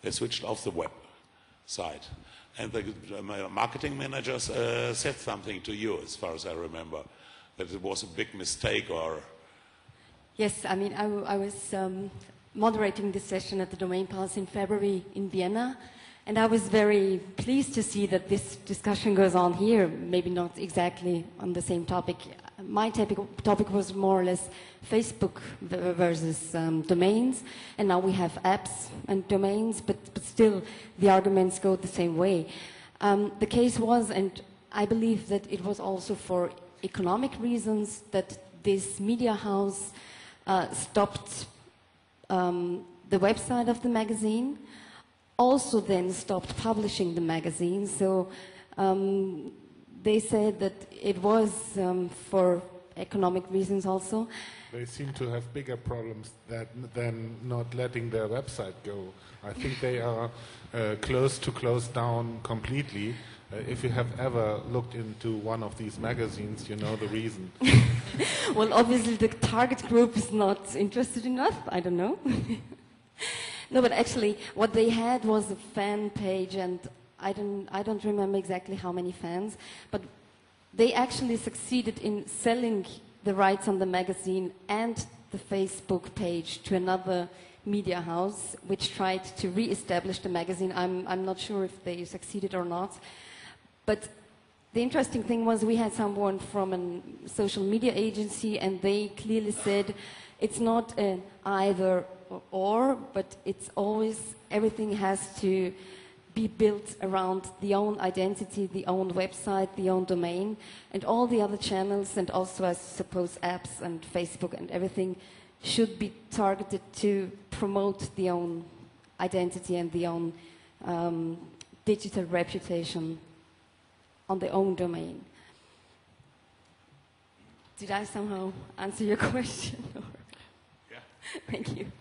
They switched off the website. And the marketing managers said something to you, as far as I remember, that it was a big mistake, or... Yes, I mean, I was moderating this session at the Domain Pulse in February in Vienna, and I was very pleased to see that this discussion goes on here, maybe not exactly on the same topic. My topic was more or less Facebook versus domains, and now we have apps and domains, but still the arguments go the same way. The case was, and I believe that it was also for economic reasons, that this media house stopped the website of the magazine, also then stopped publishing the magazine. So they said that it was for economic reasons also. They seem to have bigger problems than not letting their website go. I think they are close to close down completely. If you have ever looked into one of these magazines, you know the reason. Well, obviously the target group is not interested enough. I don't know. No, but actually what they had was a fan page, and I don't remember exactly how many fans, but they actually succeeded in selling the rights on the magazine and the Facebook page to another media house, which tried to re-establish the magazine. I'm not sure if they succeeded or not, but the interesting thing was we had someone from a social media agency, and they clearly said it's not an either or, but it's always, everything has to be built around the own identity, the own website, the own domain, and all the other channels, and also I suppose apps and Facebook and everything should be targeted to promote the own identity and the own digital reputation on their own domain. Did I somehow answer your question? Yeah. Thank you.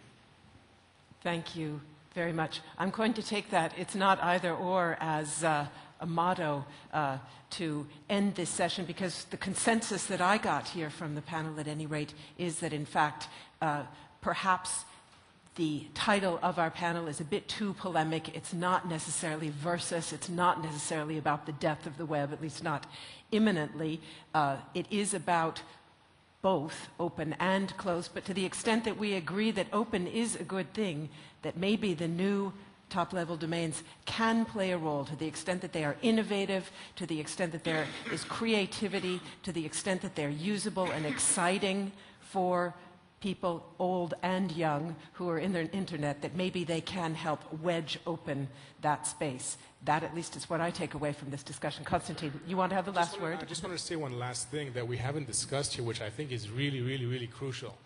Thank you very much. I'm going to take that "it's not either or" as a motto to end this session, because the consensus that I got here from the panel, at any rate, is that in fact perhaps the title of our panel is a bit too polemic. It's not necessarily versus, it's not necessarily about the death of the web, at least not imminently. It is about both open and closed, but to the extent that we agree that open is a good thing, that maybe the new top-level domains can play a role, to the extent that they are innovative, to the extent that there is creativity, to the extent that they're usable and exciting for people old and young who are in the internet, that maybe they can help wedge open that space. That, at least, is what I take away from this discussion. Constantine, you want to have the last word? I just want to say one last thing that we haven't discussed here, which I think is really, really, really crucial.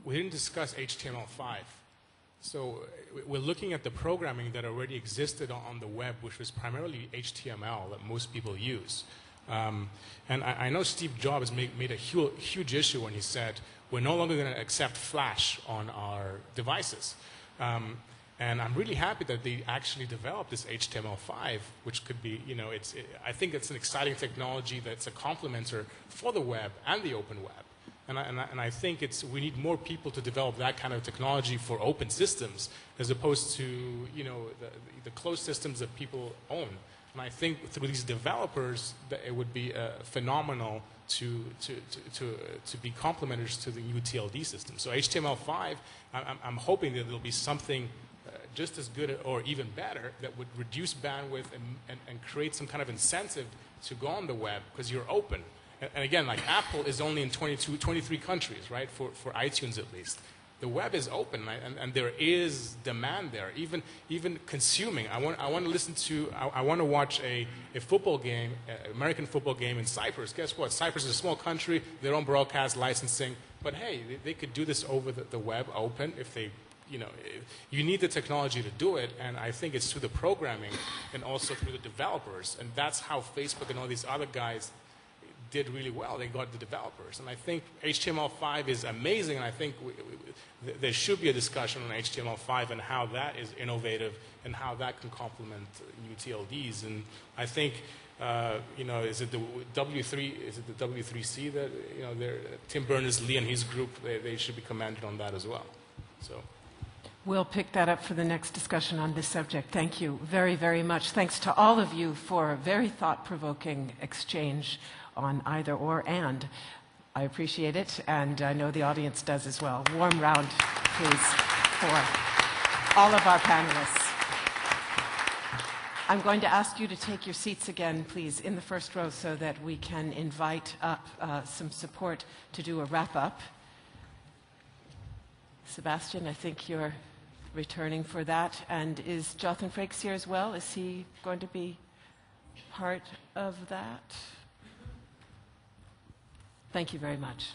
We didn't discuss HTML5. So we're looking at the programming that already existed on the web, which was primarily HTML that most people use. And I know Steve Jobs made a huge issue when he said, we're no longer going to accept Flash on our devices. And I'm really happy that they actually developed this HTML5, which could be, you know, I think it's an exciting technology that's a complementer for the web and the open web. And I think we need more people to develop that kind of technology for open systems, as opposed to, you know, the closed systems that people own. And I think through these developers, that it would be phenomenal to be complementers to the new TLD system. So HTML5, I'm hoping that there'll be something just as good or even better that would reduce bandwidth and create some kind of incentive to go on the web, because you're open. And again, like Apple is only in 23 countries, right, for iTunes at least. The web is open, right? And there is demand there, even consuming. I want to listen to, I want to watch a football game, American football game in Cyprus. Guess what? Cyprus is a small country, their own broadcast licensing, but hey, they could do this over the web, open, if they, you know, you need the technology to do it, and I think it's through the programming and also through the developers, and that's how Facebook and all these other guys did really well. They got the developers, and I think HTML5 is amazing, and I think there should be a discussion on HTML5 and how that is innovative and how that can complement new TLDs. And I think, you know, is it the W3C that, you know, Tim Berners-Lee and his group, they should be commended on that as well. So. We'll pick that up for the next discussion on this subject. Thank you very, very much. Thanks to all of you for a very thought-provoking exchange on either or and. I appreciate it, and I know the audience does as well. Warm round, please, for all of our panelists. I'm going to ask you to take your seats again, please, in the first row, so that we can invite up some support to do a wrap-up. Sebastian, I think you're returning for that. And is Jonathan Frakes here as well? Is he going to be part of that? Thank you very much.